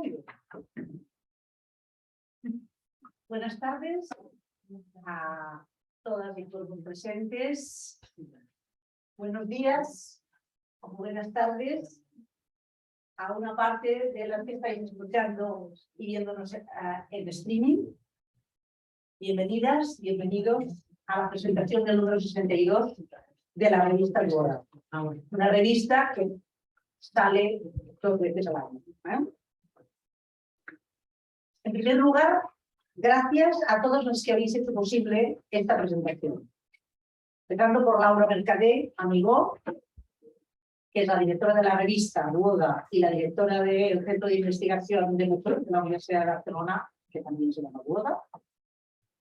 Muy bien. Buenas tardes a todas y todos los presentes. Buenos días o buenas tardes a una parte de las que estáis escuchando y viéndonos en streaming. Bienvenidas, bienvenidos a la presentación del número 62 de la revista Luora. Una revista que sale 2 veces al año. En primer lugar, gracias a todos los que habéis hecho posible esta presentación. Empezando por Laura Mercader, amigo, que es la directora de la revista Luoda y la directora del Centro de Investigación de Mujer de la Universidad de Barcelona, que también se llama Luoda,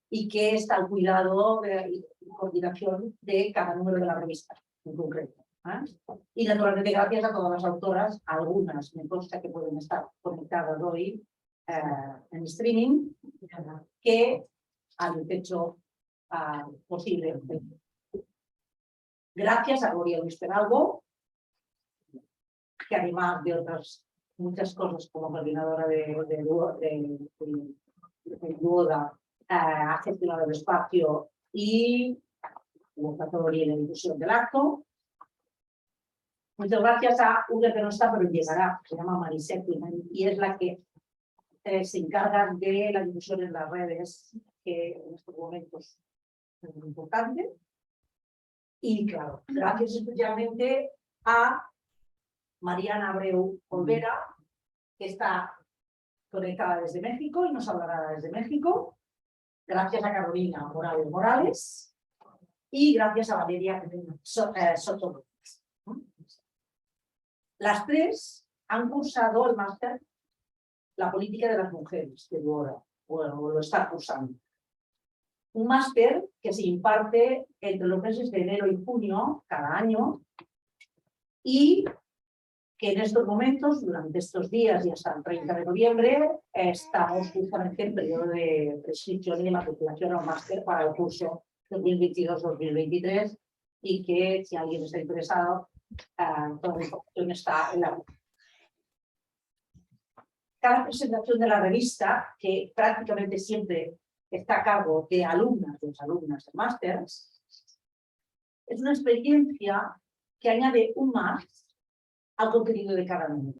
y que está al cuidado y coordinación de cada número de la revista en concreto. Y naturalmente gracias a todas las autoras, algunas me consta que pueden estar conectadas hoy en streaming, que han hecho posible. Gracias a Gloria Luis Peralbo, que además de otras muchas cosas como coordinadora de Luoda, ha gestionado el espacio y convocatoria y la difusión del acto. Muchas gracias a una que no está, pero llegará, se llama Marisette, y es la que se encarga de la difusión en las redes, que en estos momentos es muy importante. Y claro, gracias especialmente a Mariana Abreu Olvera, que está conectada desde México y nos hablará desde México. Gracias a Carolina Morales y gracias a Valeria Soto. Las tres han cursado el máster La política de las mujeres de Luora, o lo está cursando. Un máster que se imparte entre los meses de enero y junio cada año y que en estos momentos, durante estos días y hasta el 30 de noviembre, estamos justamente en periodo de prescripción y de matriculación al máster para el curso 2022-2023 y que si alguien está interesado, toda la información está en la web. Cada presentación de la revista, que prácticamente siempre está a cargo de alumnas de máster, es una experiencia que añade un más al contenido de cada número.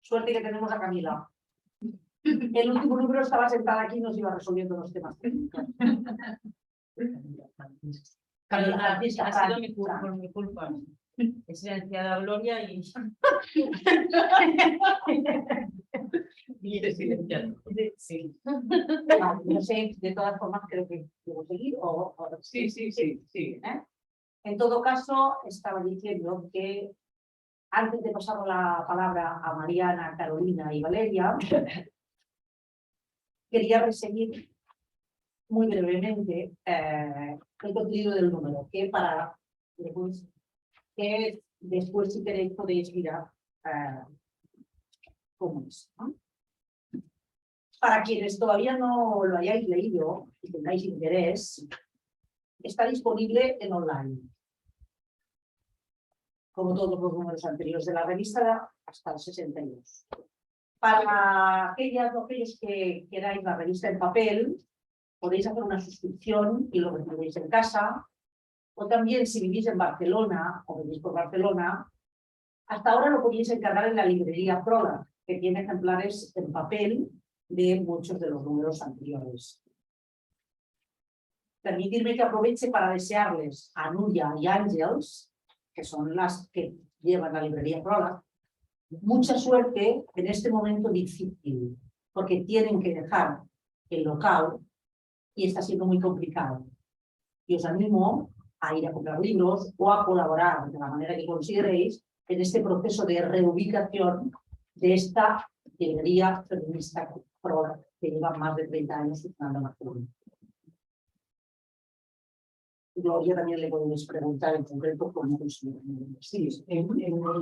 Suerte que tenemos a Camila. El último número estaba sentada aquí y nos iba resolviendo los temas técnicos. Camila, ha sido por mi culpa. He silenciado a Gloria y... y silenciado. Sí. No sé, de todas formas creo que debo seguir o... Sí. En todo caso, estaba diciendo que antes de pasar la palabra a Mariana, Carolina y Valeria, quería reseguir muy brevemente el contenido del número, que después si queréis podéis mirar cómo es. Para quienes todavía no lo hayáis leído y tengáis interés, está disponible en online, como todos los números anteriores de la revista, hasta el 62. Para aquellos que queráis la revista en papel, podéis hacer una suscripción y lo recibís en casa, o también si vivís en Barcelona o vivís por Barcelona, hasta ahora lo podéis encargar en la librería Prola, que tiene ejemplares en papel de muchos de los números anteriores. Permitidme que aproveche para desearles a Núria y Àngels, que son las que llevan la librería Prola, Mucha suerte en este momento difícil, porque tienen que dejar el local y está siendo muy complicado. Y os animo a ir a comprar libros o a colaborar de la manera que consideréis en este proceso de reubicación de esta librería feminista que lleva más de 30 años funcionando en Barcelona. Gloria también le podéis preguntar en concreto cómo considera. Sí, en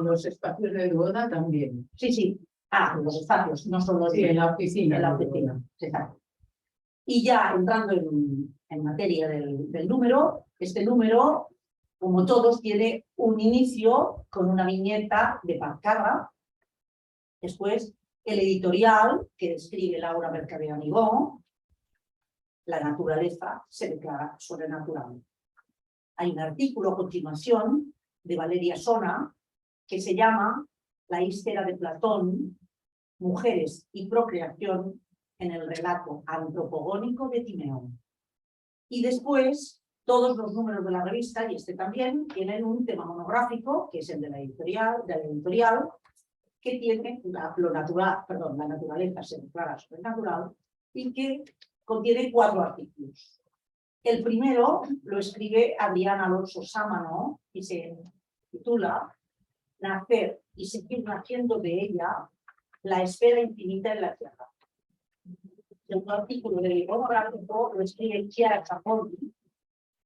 los espacios de boda también. Sí, sí. Ah, en los espacios, no solo Sí, en la oficina. en la oficina. Exacto. Y ya entrando en materia del número, este número, como todos, tiene un inicio con una viñeta de Pancarra. Después, el editorial que describe Laura Mercader Amigó, la naturaleza se declara sobrenatural. Hay un artículo a continuación de Valeria Sona que se llama La hístera de Platón, mujeres y procreación en el relato antropogónico de Timeo. Y después, todos los números de la revista, y este también, tienen un tema monográfico, que es el de la editorial, que tiene la naturaleza se declara sobrenatural, y que contiene 4 artículos. El primero lo escribe Adriana Alonso Sámano y se titula Nacer y seguir naciendo de ella, la esfera infinita en la Tierra. El artículo del monográfico lo escribe Chiara Capoldi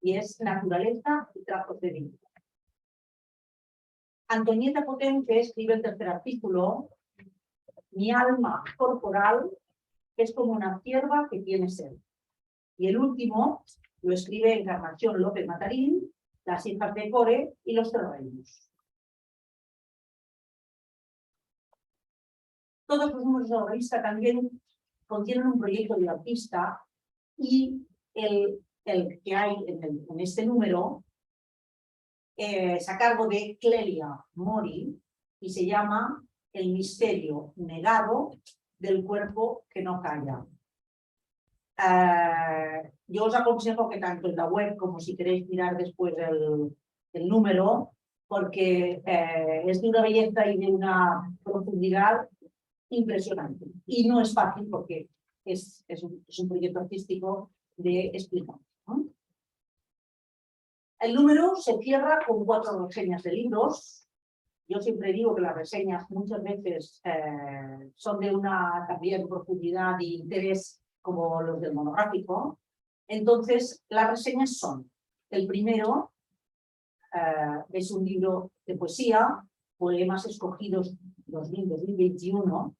y es Naturaleza y trazos de vida. Antonieta Potente escribe el tercer artículo, Mi alma corporal es como una cierva que tiene sed. Y el último lo escribe Encarnación López Matarín, Las hijas de Core y los terrenos. Todos los números de la revista también contienen un proyecto de artista y el que hay en este número es a cargo de Clelia Mori y se llama El misterio negado del cuerpo que no calla. Yo os aconsejo que tanto en la web como si queréis mirar después el número, porque es de una belleza y de una profundidad impresionante. Y no es fácil porque es un proyecto artístico de explicar, ¿no? El número se cierra con 4 reseñas de libros. Yo siempre digo que las reseñas muchas veces son de una también profundidad e interés como los del monográfico. Entonces, las reseñas son, el primero es un libro de poesía, Poemas escogidos 2021,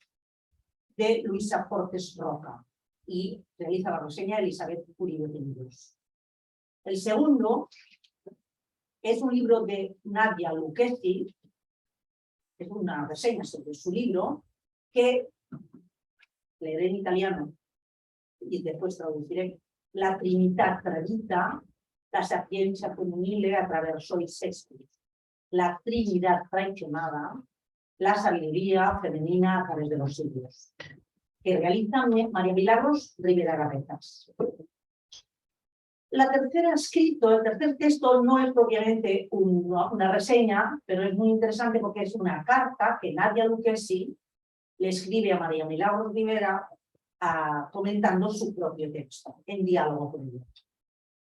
de Luisa Fortes Roca, y realiza la reseña Elizabeth Uribe Pintos. El segundo es un libro de Nadia Lucchesi, es una reseña sobre su libro, que leeré en italiano y después traduciré. La Trinità Tradita, la sapiencia femminile attraverso i secoli. La Trinidad traicionada, la sabiduría femenina a través de los siglos, que realiza María Milagros Rivera Garretas. El tercer texto no es propiamente una reseña, pero es muy interesante porque es una carta que Nadia Lucchesi le escribe a María Milagros Rivera comentando su propio texto, en diálogo con ella.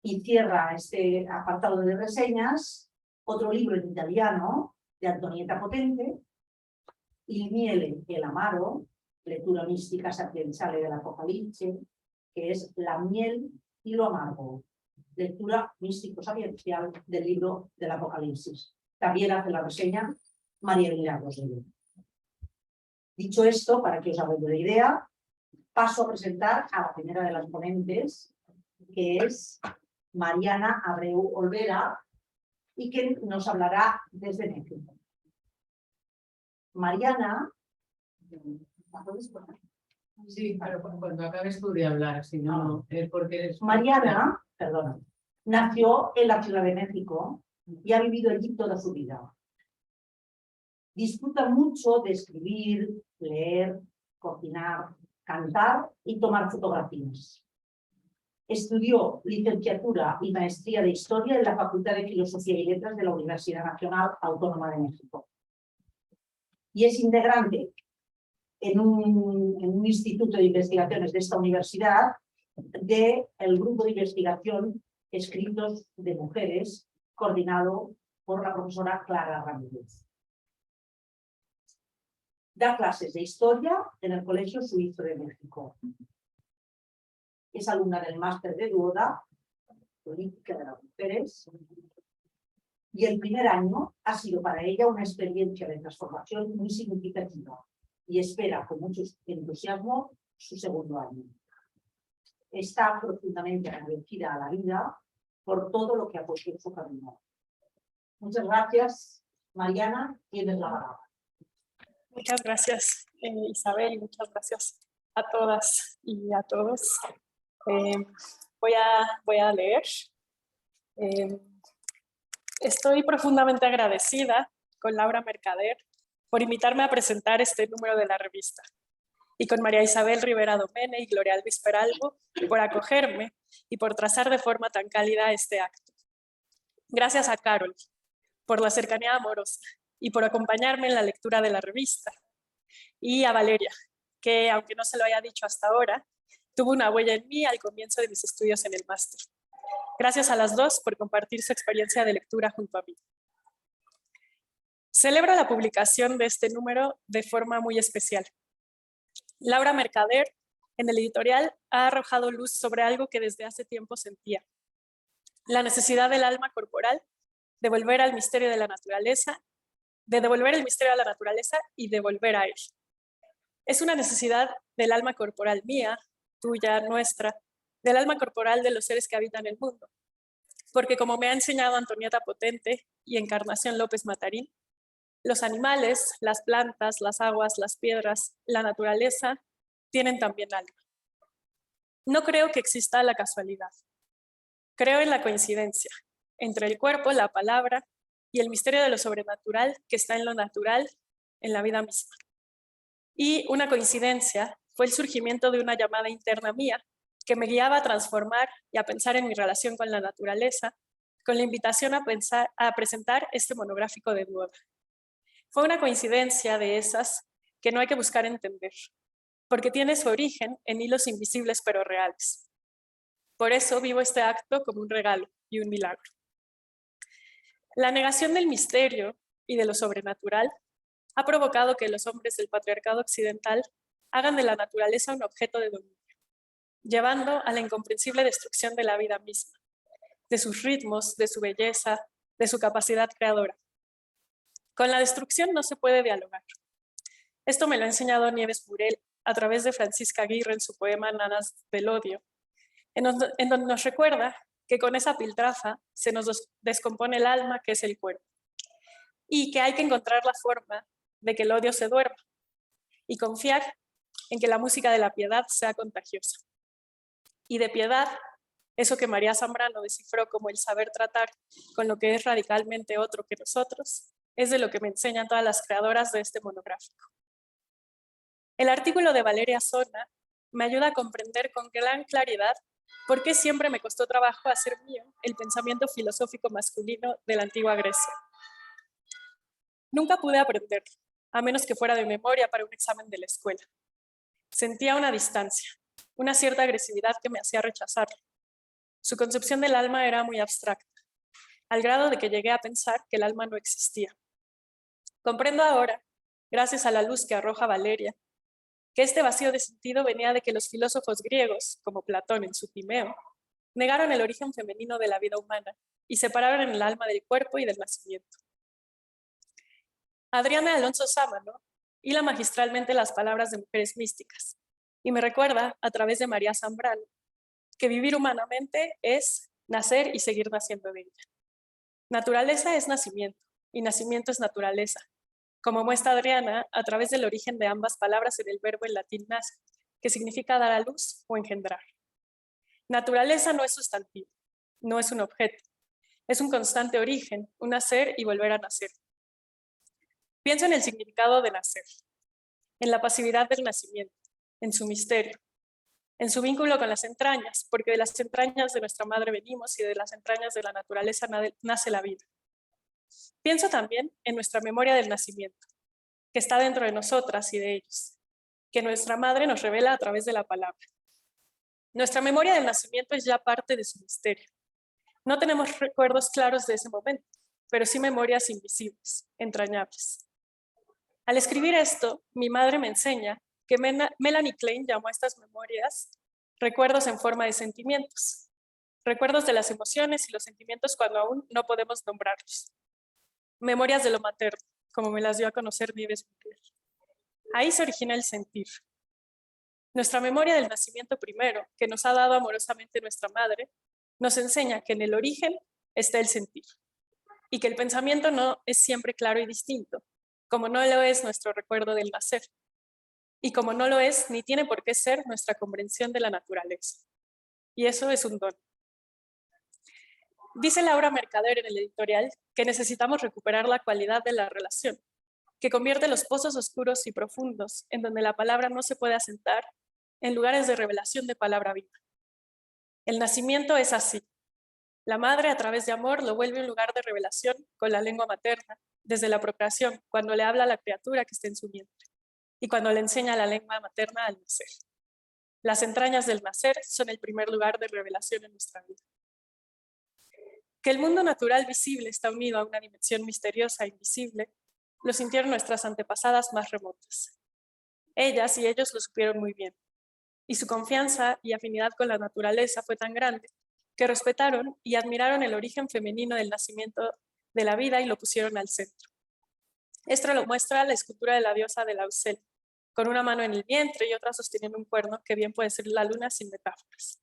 Y cierra este apartado de reseñas otro libro en italiano de Antonieta Potente, Il miele e l'amaro, lectura mística sapienziale del Apocalipsis, que es La miel y lo amargo, lectura místico-sapiencial del libro del Apocalipsis. También hace la reseña María Milagros Rivera. Dicho esto, para que os hagáis una idea, paso a presentar a la primera de las ponentes, que es Mariana Abreu Olvera, y que nos hablará desde México. Mariana... Sí, pero cuando acabes tú de hablar, si no, es porque eres... Mariana, perdona, nació en la Ciudad de México y ha vivido allí toda su vida. Disfruta mucho de escribir, leer, cocinar, cantar y tomar fotografías. Estudió licenciatura y maestría de Historia en la Facultad de Filosofía y Letras de la Universidad Nacional Autónoma de México. y es integrante en un instituto de investigaciones de esta universidad del grupo de investigación Escritos de Mujeres, coordinado por la profesora Clara Ramírez. Da clases de historia en el Colegio Suizo de México. Es alumna del máster de Duoda, Política de las Mujeres, y el primer año ha sido para ella una experiencia de transformación muy significativa y espera con mucho entusiasmo su segundo año. Está profundamente agradecida a la vida por todo lo que ha puesto en su camino. Muchas gracias, Mariana, tienes la palabra. Muchas gracias, Isabel, y muchas gracias a todas y a todos. Voy a leer. Estoy profundamente agradecida con Laura Mercader por invitarme a presentar este número de la revista, y con María Isabel Rivera Domene y Gloria Alvis Peralvo por acogerme y por trazar de forma tan cálida este acto. Gracias a Carol por la cercanía amorosa y por acompañarme en la lectura de la revista, y a Valeria, que aunque no se lo haya dicho hasta ahora, tuvo una huella en mí al comienzo de mis estudios en el máster. Gracias a las dos por compartir su experiencia de lectura junto a mí. Celebro la publicación de este número de forma muy especial. Laura Mercader, en el editorial, ha arrojado luz sobre algo que desde hace tiempo sentía: la necesidad del alma corporal de volver al misterio de la naturaleza, de devolver el misterio a la naturaleza y de volver a él. Es una necesidad del alma corporal mía, tuya, nuestra, del alma corporal de los seres que habitan el mundo. Porque como me ha enseñado Antonieta Potente y Encarnación López Matarín, los animales, las plantas, las aguas, las piedras, la naturaleza, tienen también alma. No creo que exista la casualidad. Creo en la coincidencia entre el cuerpo, la palabra y el misterio de lo sobrenatural que está en lo natural, en la vida misma. Y una coincidencia fue el surgimiento de una llamada interna mía que me guiaba a transformar y a pensar en mi relación con la naturaleza, con la invitación a presentar este monográfico de Duoda. Fue una coincidencia de esas que no hay que buscar entender, porque tiene su origen en hilos invisibles pero reales. Por eso vivo este acto como un regalo y un milagro. La negación del misterio y de lo sobrenatural ha provocado que los hombres del patriarcado occidental hagan de la naturaleza un objeto de dominio, llevando a la incomprensible destrucción de la vida misma, de sus ritmos, de su belleza, de su capacidad creadora. Con la destrucción no se puede dialogar. Esto me lo ha enseñado Nieves Burel a través de Francisca Aguirre en su poema Nanas del Odio, en donde nos recuerda que con esa piltrafa se nos descompone el alma, que es el cuerpo, y que hay que encontrar la forma de que el odio se duerma y confiar en que la música de la piedad sea contagiosa. Y de piedad, eso que María Zambrano descifró como el saber tratar con lo que es radicalmente otro que nosotros, es de lo que me enseñan todas las creadoras de este monográfico. El artículo de Valeria Sona me ayuda a comprender con gran claridad por qué siempre me costó trabajo hacer mío el pensamiento filosófico masculino de la antigua Grecia. Nunca pude aprenderlo, a menos que fuera de memoria para un examen de la escuela. Sentía una distancia, una cierta agresividad que me hacía rechazarlo. Su concepción del alma era muy abstracta, al grado de que llegué a pensar que el alma no existía. Comprendo ahora, gracias a la luz que arroja Valeria, que este vacío de sentido venía de que los filósofos griegos, como Platón en su Timeo, negaron el origen femenino de la vida humana y separaron el alma del cuerpo y del nacimiento. Adriana Alonso Sámano hila magistralmente las palabras de mujeres místicas y me recuerda, a través de María Zambrano, que vivir humanamente es nacer y seguir naciendo de ella. Naturaleza es nacimiento y nacimiento es naturaleza, como muestra Adriana a través del origen de ambas palabras en el verbo en latín nace, que significa dar a luz o engendrar. Naturaleza no es sustantivo, no es un objeto, es un constante origen, un nacer y volver a nacer. Pienso en el significado de nacer, en la pasividad del nacimiento, en su misterio, en su vínculo con las entrañas, porque de las entrañas de nuestra madre venimos y de las entrañas de la naturaleza nace la vida. Pienso también en nuestra memoria del nacimiento, que está dentro de nosotras y de ellos, que nuestra madre nos revela a través de la palabra. Nuestra memoria del nacimiento es ya parte de su misterio. No tenemos recuerdos claros de ese momento, pero sí memorias invisibles, entrañables. Al escribir esto, mi madre me enseña que Melanie Klein llamó a estas memorias recuerdos en forma de sentimientos, recuerdos de las emociones y los sentimientos cuando aún no podemos nombrarlos. Memorias de lo materno, como me las dio a conocer Nieves Miguel. Ahí se origina el sentir. Nuestra memoria del nacimiento primero, que nos ha dado amorosamente nuestra madre, nos enseña que en el origen está el sentir y que el pensamiento no es siempre claro y distinto, como no lo es nuestro recuerdo del nacer y como no lo es ni tiene por qué ser nuestra comprensión de la naturaleza. Y eso es un don. Dice Laura Mercader en el editorial que necesitamos recuperar la cualidad de la relación, que convierte los pozos oscuros y profundos en donde la palabra no se puede asentar en lugares de revelación de palabra viva. El nacimiento es así. La madre, a través de amor, lo vuelve un lugar de revelación con la lengua materna, desde la procreación, cuando le habla a la criatura que está en su vientre, y cuando le enseña la lengua materna al nacer. Las entrañas del nacer son el primer lugar de revelación en nuestra vida. Que el mundo natural visible está unido a una dimensión misteriosa e invisible, lo sintieron nuestras antepasadas más remotas. Ellas y ellos lo supieron muy bien, y su confianza y afinidad con la naturaleza fue tan grande que respetaron y admiraron el origen femenino del nacimiento de la vida y lo pusieron al centro. Esto lo muestra la escultura de la diosa de Lausel, con una mano en el vientre y otra sosteniendo un cuerno que bien puede ser la luna sin metáforas.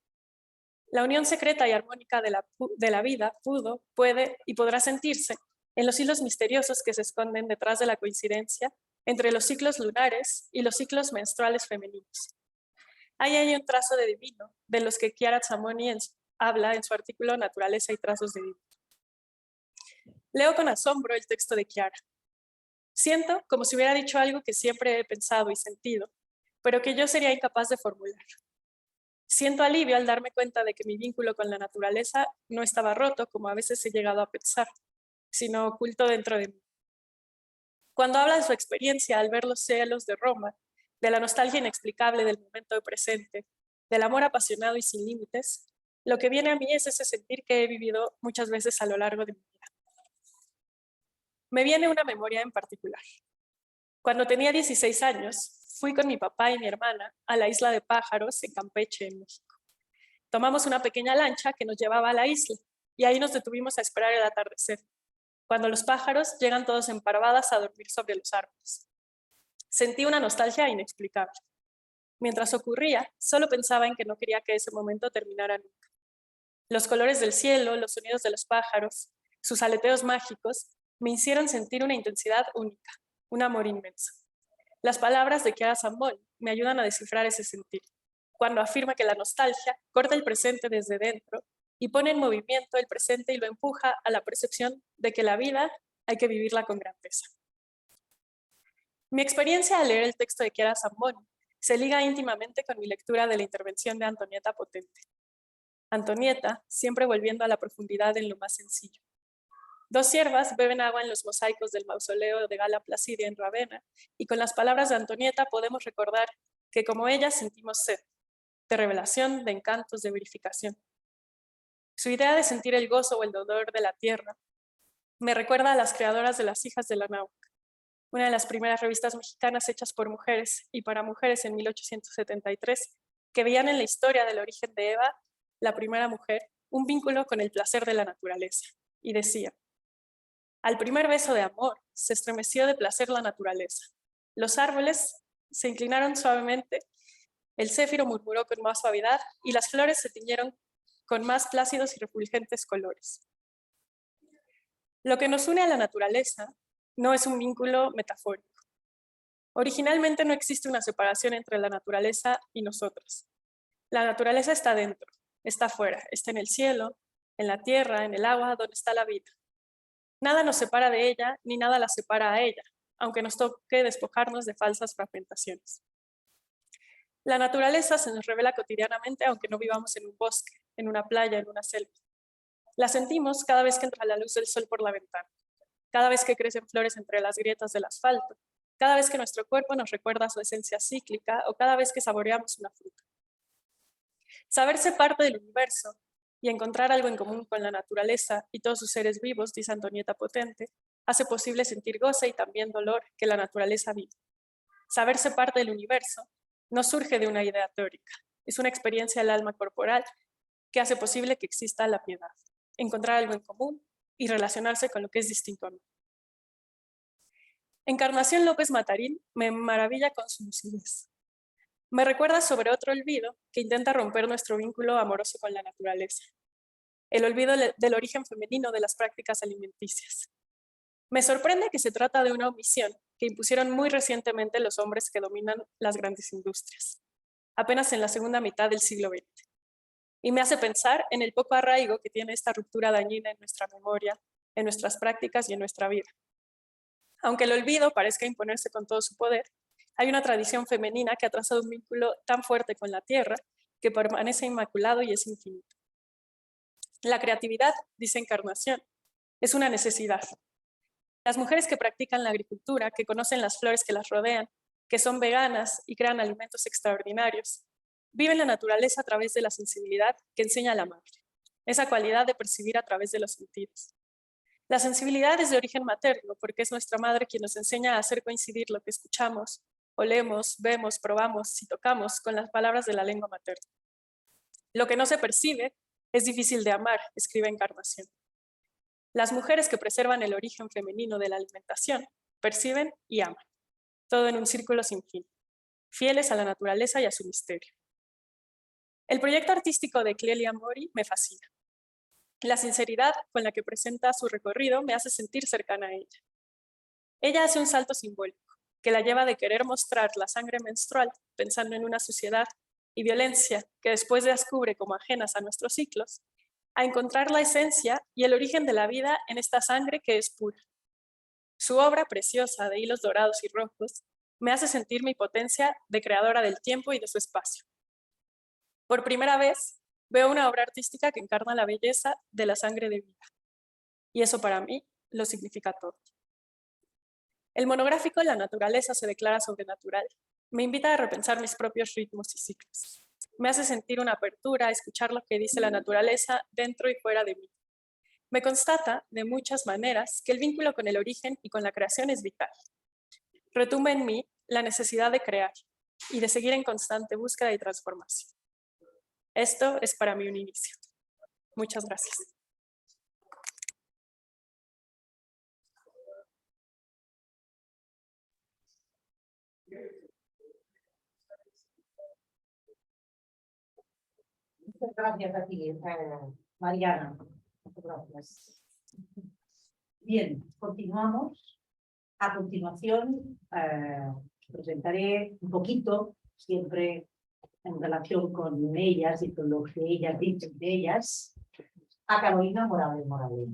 La unión secreta y armónica de la vida pudo, puede y podrá sentirse en los hilos misteriosos que se esconden detrás de la coincidencia entre los ciclos lunares y los ciclos menstruales femeninos. Ahí hay un trazo de divino, de los que Chiara Zamoni habla en su artículo Naturaleza y trazos de divino. Leo con asombro el texto de Chiara. Siento como si hubiera dicho algo que siempre he pensado y sentido, pero que yo sería incapaz de formular. Siento alivio al darme cuenta de que mi vínculo con la naturaleza no estaba roto, como a veces he llegado a pensar, sino oculto dentro de mí. Cuando habla de su experiencia al ver los cielos de Roma, de la nostalgia inexplicable del momento presente, del amor apasionado y sin límites, lo que viene a mí es ese sentir que he vivido muchas veces a lo largo de mi vida. Me viene una memoria en particular. Cuando tenía 16 años, fui con mi papá y mi hermana a la isla de Pájaros en Campeche, en México. Tomamos una pequeña lancha que nos llevaba a la isla y ahí nos detuvimos a esperar el atardecer, cuando los pájaros llegan todos en parvadas a dormir sobre los árboles. Sentí una nostalgia inexplicable. Mientras ocurría, solo pensaba en que no quería que ese momento terminara nunca. Los colores del cielo, los sonidos de los pájaros, sus aleteos mágicos, me hicieron sentir una intensidad única, un amor inmenso. Las palabras de Chiara Zamoni me ayudan a descifrar ese sentir, cuando afirma que la nostalgia corta el presente desde dentro y pone en movimiento el presente y lo empuja a la percepción de que la vida hay que vivirla con grandeza. Mi experiencia al leer el texto de Chiara Zamoni se liga íntimamente con mi lectura de la intervención de Antonieta Potente. Antonieta, siempre volviendo a la profundidad en lo más sencillo. Dos siervas beben agua en los mosaicos del mausoleo de Gala Placidia en Ravenna, y con las palabras de Antonieta podemos recordar que como ellas sentimos sed, de revelación, de encantos, de verificación. Su idea de sentir el gozo o el dolor de la tierra me recuerda a las creadoras de Las Hijas de la Náhuac, una de las primeras revistas mexicanas hechas por mujeres y para mujeres en 1873, que veían en la historia del origen de Eva, la primera mujer, un vínculo con el placer de la naturaleza, y decía: al primer beso de amor se estremeció de placer la naturaleza. Los árboles se inclinaron suavemente, el céfiro murmuró con más suavidad y las flores se tiñeron con más plácidos y refulgentes colores. Lo que nos une a la naturaleza no es un vínculo metafórico. Originalmente no existe una separación entre la naturaleza y nosotros. La naturaleza está dentro, está afuera, está en el cielo, en la tierra, en el agua, donde está la vida. Nada nos separa de ella, ni nada la separa a ella, aunque nos toque despojarnos de falsas fragmentaciones. La naturaleza se nos revela cotidianamente, aunque no vivamos en un bosque, en una playa, en una selva. La sentimos cada vez que entra la luz del sol por la ventana, cada vez que crecen flores entre las grietas del asfalto, cada vez que nuestro cuerpo nos recuerda su esencia cíclica o cada vez que saboreamos una fruta. Saberse parte del universo y encontrar algo en común con la naturaleza y todos sus seres vivos, dice Antonieta Potente, hace posible sentir goce y también dolor que la naturaleza vive. Saberse parte del universo no surge de una idea teórica, es una experiencia del alma corporal que hace posible que exista la piedad, encontrar algo en común y relacionarse con lo que es distinto a mí. Encarnación López Matarín me maravilla con su lucidez. Me recuerda sobre otro olvido que intenta romper nuestro vínculo amoroso con la naturaleza. El olvido del origen femenino de las prácticas alimenticias. Me sorprende que se trata de una omisión que impusieron muy recientemente los hombres que dominan las grandes industrias, apenas en la segunda mitad del siglo XX. Y me hace pensar en el poco arraigo que tiene esta ruptura dañina en nuestra memoria, en nuestras prácticas y en nuestra vida. Aunque el olvido parezca imponerse con todo su poder, hay una tradición femenina que ha trazado un vínculo tan fuerte con la tierra que permanece inmaculado y es infinito. La creatividad, dice Encarnación, es una necesidad. Las mujeres que practican la agricultura, que conocen las flores que las rodean, que son veganas y crean alimentos extraordinarios, viven la naturaleza a través de la sensibilidad que enseña la madre, esa cualidad de percibir a través de los sentidos. La sensibilidad es de origen materno, porque es nuestra madre quien nos enseña a hacer coincidir lo que escuchamos, olemos, vemos, probamos y tocamos con las palabras de la lengua materna. Lo que no se percibe es difícil de amar, escribe Encarnación. Las mujeres que preservan el origen femenino de la alimentación perciben y aman, todo en un círculo sin fin, fieles a la naturaleza y a su misterio. El proyecto artístico de Clelia Mori me fascina. La sinceridad con la que presenta su recorrido me hace sentir cercana a ella. Ella hace un salto simbólico, que la lleva de querer mostrar la sangre menstrual pensando en una suciedad y violencia que después descubre como ajenas a nuestros ciclos, a encontrar la esencia y el origen de la vida en esta sangre que es pura. Su obra preciosa de hilos dorados y rojos me hace sentir mi potencia de creadora del tiempo y de su espacio. Por primera vez, veo una obra artística que encarna la belleza de la sangre de vida. Y eso para mí lo significa todo. El monográfico La naturaleza se declara sobrenatural me invita a repensar mis propios ritmos y ciclos. Me hace sentir una apertura a escuchar lo que dice la naturaleza dentro y fuera de mí. Me constata, de muchas maneras, que el vínculo con el origen y con la creación es vital. Retumba en mí la necesidad de crear y de seguir en constante búsqueda y transformación. Esto es para mí un inicio. Muchas gracias. Muchas gracias a ti, Mariana. Gracias. Bien, continuamos. A continuación, presentaré un poquito, siempre en relación con ellas y con lo que ellas dicen de ellas, a Carolina Morales Morales.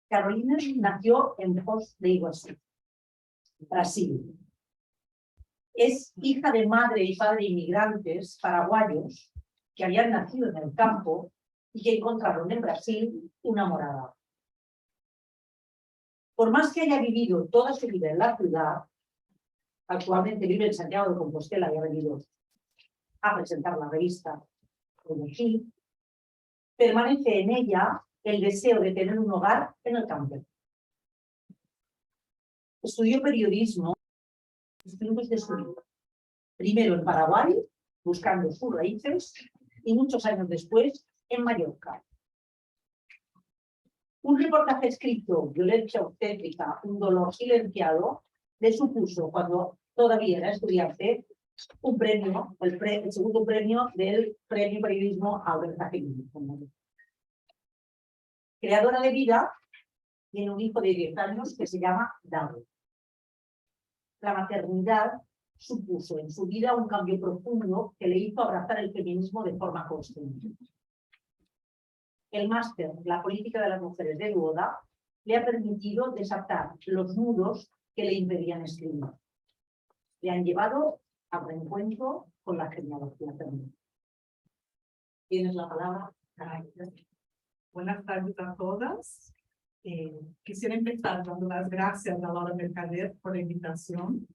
Carolina nació en Foz de Iguazú, Brasil. Es hija de madre y padre inmigrantes paraguayos que habían nacido en el campo y que encontraron en Brasil una morada. Por más que haya vivido toda su vida en la ciudad, actualmente vive en Santiago de Compostela y ha venido a presentar la revista como aquí, permanece en ella el deseo de tener un hogar en el campo. Estudió periodismo en los tiempos de su vida. Primero en Paraguay, buscando sus raíces, y muchos años después en Mallorca. Un reportaje escrito, Violencia obstétrica, un dolor silenciado, le supuso, cuando todavía era estudiante, un premio, el segundo premio del Premio Periodismo Albert Einstein. Creadora de vida, tiene un hijo de 10 años que se llama David. La maternidad supuso en su vida un cambio profundo que le hizo abrazar el feminismo de forma consciente. El máster La política de las mujeres de Duoda le ha permitido desatar los nudos que le impedían escribir. Le han llevado al reencuentro con la genealogía femenina. Tienes la palabra. Buenas tardes a todas. Quisiera empezar dando las gracias a Laura Mercader por la invitación.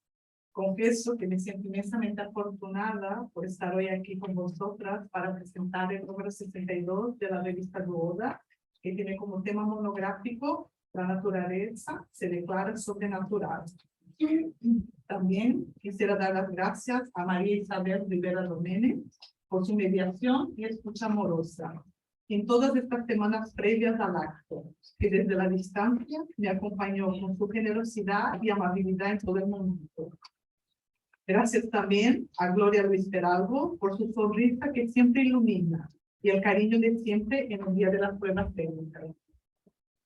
Confieso que me siento inmensamente afortunada por estar hoy aquí con vosotras para presentar el número 62 de la revista Duoda, que tiene como tema monográfico La naturaleza se declara sobrenatural. También quisiera dar las gracias a María Isabel Rivera Domene por su mediación y escucha amorosa en todas estas semanas previas al acto, que desde la distancia me acompañó con su generosidad y amabilidad en todo el momento. Gracias también a Gloria Luis Peralvo por su sonrisa que siempre ilumina y el cariño de siempre en el día de las pruebas técnicas.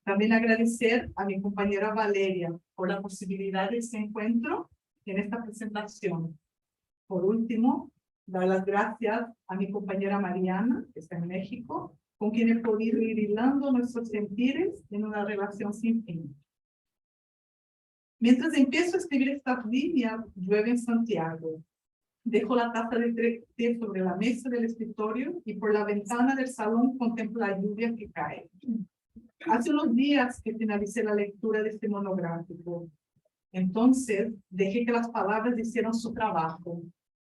También agradecer a mi compañera Valeria por la posibilidad de este encuentro en esta presentación. Por último, dar las gracias a mi compañera Mariana, que está en México, con quien he podido ir hilando nuestros sentires en una relación sin fin. Mientras empiezo a escribir estas líneas, llueve en Santiago. Dejo la taza de té sobre la mesa del escritorio y por la ventana del salón contemplo la lluvia que cae. Hace unos días que finalicé la lectura de este monográfico. Entonces, dejé que las palabras hicieran su trabajo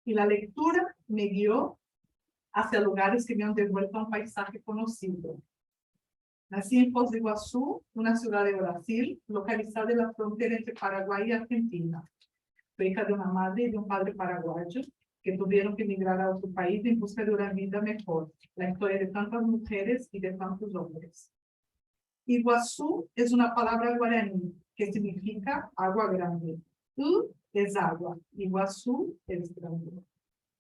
y la lectura me guió hacia lugares que me han devuelto a un paisaje conocido. Nací en Foz de Iguazú, una ciudad de Brasil, localizada en la frontera entre Paraguay y Argentina. Soy hija de una madre y de un padre paraguayos que tuvieron que emigrar a otro país en busca de una vida mejor. La historia de tantas mujeres y de tantos hombres. Iguazú es una palabra guaraní que significa agua grande. Es agua, Iguazú es grande.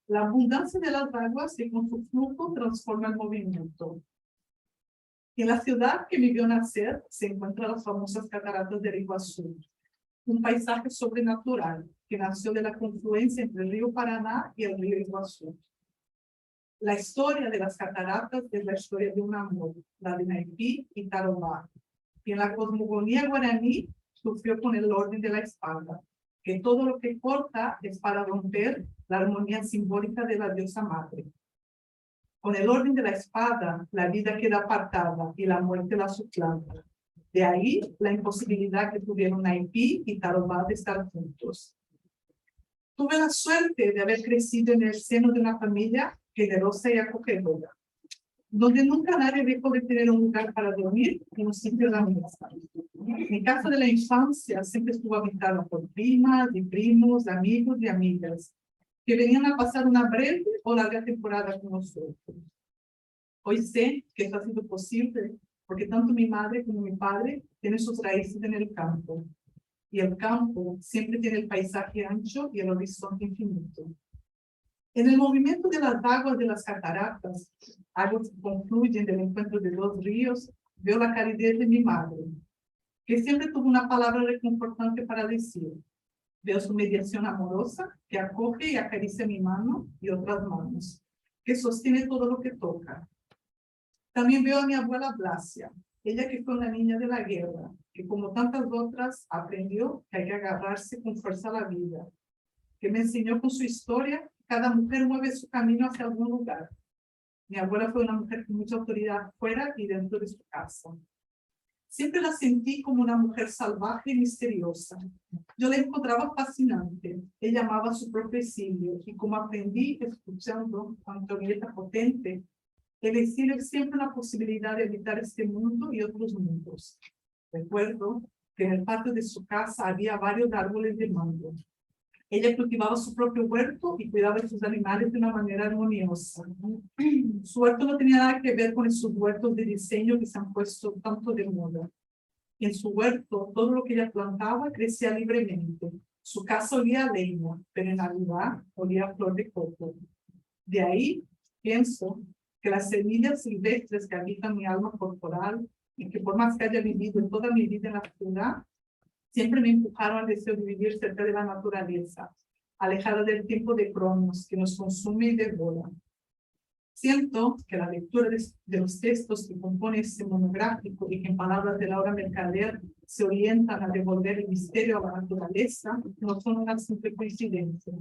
La abundancia de las aguas que con su flujo transforma el movimiento. En la ciudad que me vio nacer se encuentran las famosas cataratas del Iguazú, un paisaje sobrenatural que nació de la confluencia entre el río Paraná y el río Iguazú. La historia de las cataratas es la historia de un amor, la de Naipí y Tarobá, y en la cosmogonía guaraní sufrió con el orden de la espada, que todo lo que corta es para romper la armonía simbólica de la diosa madre. Con el orden de la espada, la vida queda apartada y la muerte la suplanta. De ahí la imposibilidad que tuvieron Naipí y Tarobá de estar juntos. Tuve la suerte de haber crecido en el seno de una familia generosa y acogedora, donde nunca nadie dejó de tener un lugar para dormir y un sitio de la mesa. Mi casa de la infancia siempre estuvo habitada por primas y primos, amigos y amigas, que venían a pasar una breve o larga temporada con nosotros. Hoy sé que esto ha sido posible porque tanto mi madre como mi padre tienen sus raíces en el campo. Y el campo siempre tiene el paisaje ancho y el horizonte infinito. En el movimiento de las aguas de las cataratas, aguas que confluyen del encuentro de dos ríos, veo la calidez de mi madre, que siempre tuvo una palabra reconfortante para decir. Veo su mediación amorosa, que acoge y acaricia mi mano y otras manos, que sostiene todo lo que toca. También veo a mi abuela Blasia, ella que fue una niña de la guerra, que como tantas otras aprendió que hay que agarrarse con fuerza a la vida, que me enseñó con su historia que cada mujer mueve su camino hacia algún lugar. Mi abuela fue una mujer con mucha autoridad fuera y dentro de su casa. Siempre la sentí como una mujer salvaje y misteriosa. Yo la encontraba fascinante. Ella amaba su propio exilio y como aprendí escuchando a Antonieta Potente, el exilio es siempre una posibilidad de habitar este mundo y otros mundos. Recuerdo que en el patio de su casa había varios árboles de mango. Ella cultivaba su propio huerto y cuidaba de sus animales de una manera armoniosa. Su huerto no tenía nada que ver con esos huertos de diseño que se han puesto tanto de moda. En su huerto, todo lo que ella plantaba crecía libremente. Su casa olía a leña, pero en Navidad olía a flor de coco. De ahí, pienso que las semillas silvestres que habitan mi alma corporal y que por más que haya vivido en toda mi vida en la ciudad, siempre me empujaron al deseo de vivir cerca de la naturaleza, alejada del tiempo de Cronos que nos consume y devora. Siento que la lectura de los textos que compone este monográfico y que en palabras de Laura Mercader se orientan a devolver el misterio a la naturaleza no son una simple coincidencia.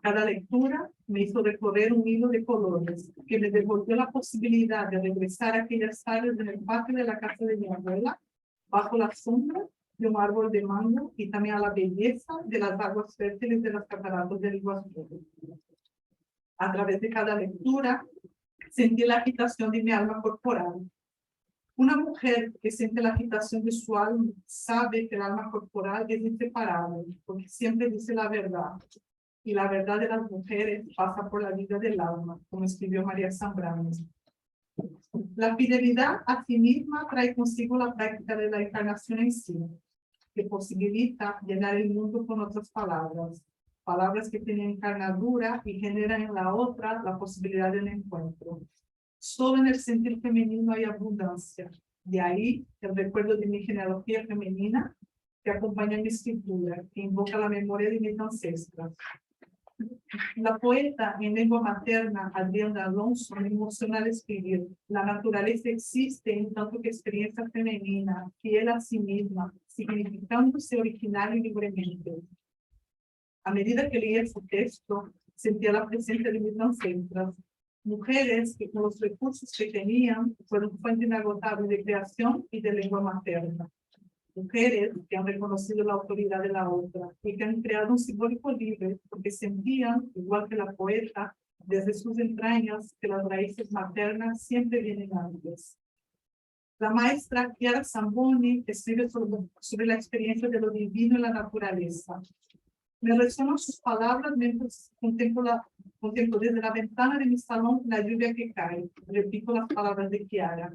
Cada lectura me hizo recorrer un hilo de colores que me devolvió la posibilidad de regresar a aquellas tardes en el patio de la casa de mi abuela, bajo la sombra de un árbol de mango y también a la belleza de las aguas fértiles de las cataratas del Iguazú. A través de cada lectura, sentí la agitación de mi alma corporal. Una mujer que siente la agitación de su alma sabe que el alma corporal es inseparable, porque siempre dice la verdad. Y la verdad de las mujeres pasa por la vida del alma, como escribió María Zambrano. La fidelidad a sí misma trae consigo la práctica de la encarnación en sí, que posibilita llenar el mundo con otras palabras, palabras que tienen encarnadura y generan en la otra la posibilidad de un encuentro. Solo en el sentir femenino hay abundancia. De ahí el recuerdo de mi genealogía femenina que acompaña mi escritura, que invoca la memoria de mis ancestras. La poeta en lengua materna, Adriana Alonso, me emociona al escribir: la naturaleza existe en tanto que experiencia femenina, fiel a sí misma, significándose original y libremente. A medida que leía su texto, sentía la presencia de mis ancestras, mujeres que con los recursos que tenían fueron fuente inagotable de creación y de lengua materna. Mujeres que han reconocido la autoridad de la otra y que han creado un simbólico libre porque sentían, igual que la poeta, desde sus entrañas, que las raíces maternas siempre vienen antes. La maestra Chiara Zamboni escribe sobre la experiencia de lo divino en la naturaleza. Me resuenan sus palabras mientras contemplo desde la ventana de mi salón la lluvia que cae. Repito las palabras de Chiara.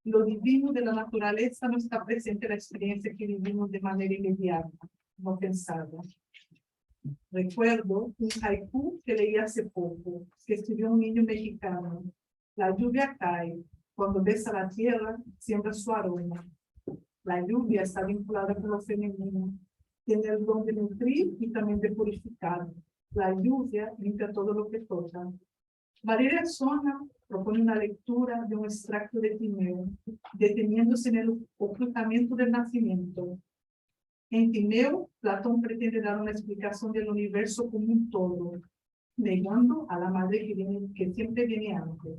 Lo divino de la naturaleza no está presente en la experiencia que vivimos de manera inmediata, no pensada. Recuerdo un haiku que leí hace poco, que escribió un niño mexicano. La lluvia cae, cuando besa la tierra, siembra su aroma. La lluvia está vinculada con lo femenino. Tiene el don de nutrir y también de purificar. La lluvia limpia todo lo que toca. Valeria Sona propone una lectura de un extracto de Timeo, deteniéndose en el ocultamiento del nacimiento. En Timeo, Platón pretende dar una explicación del universo como un todo, negando a la madre que siempre viene antes.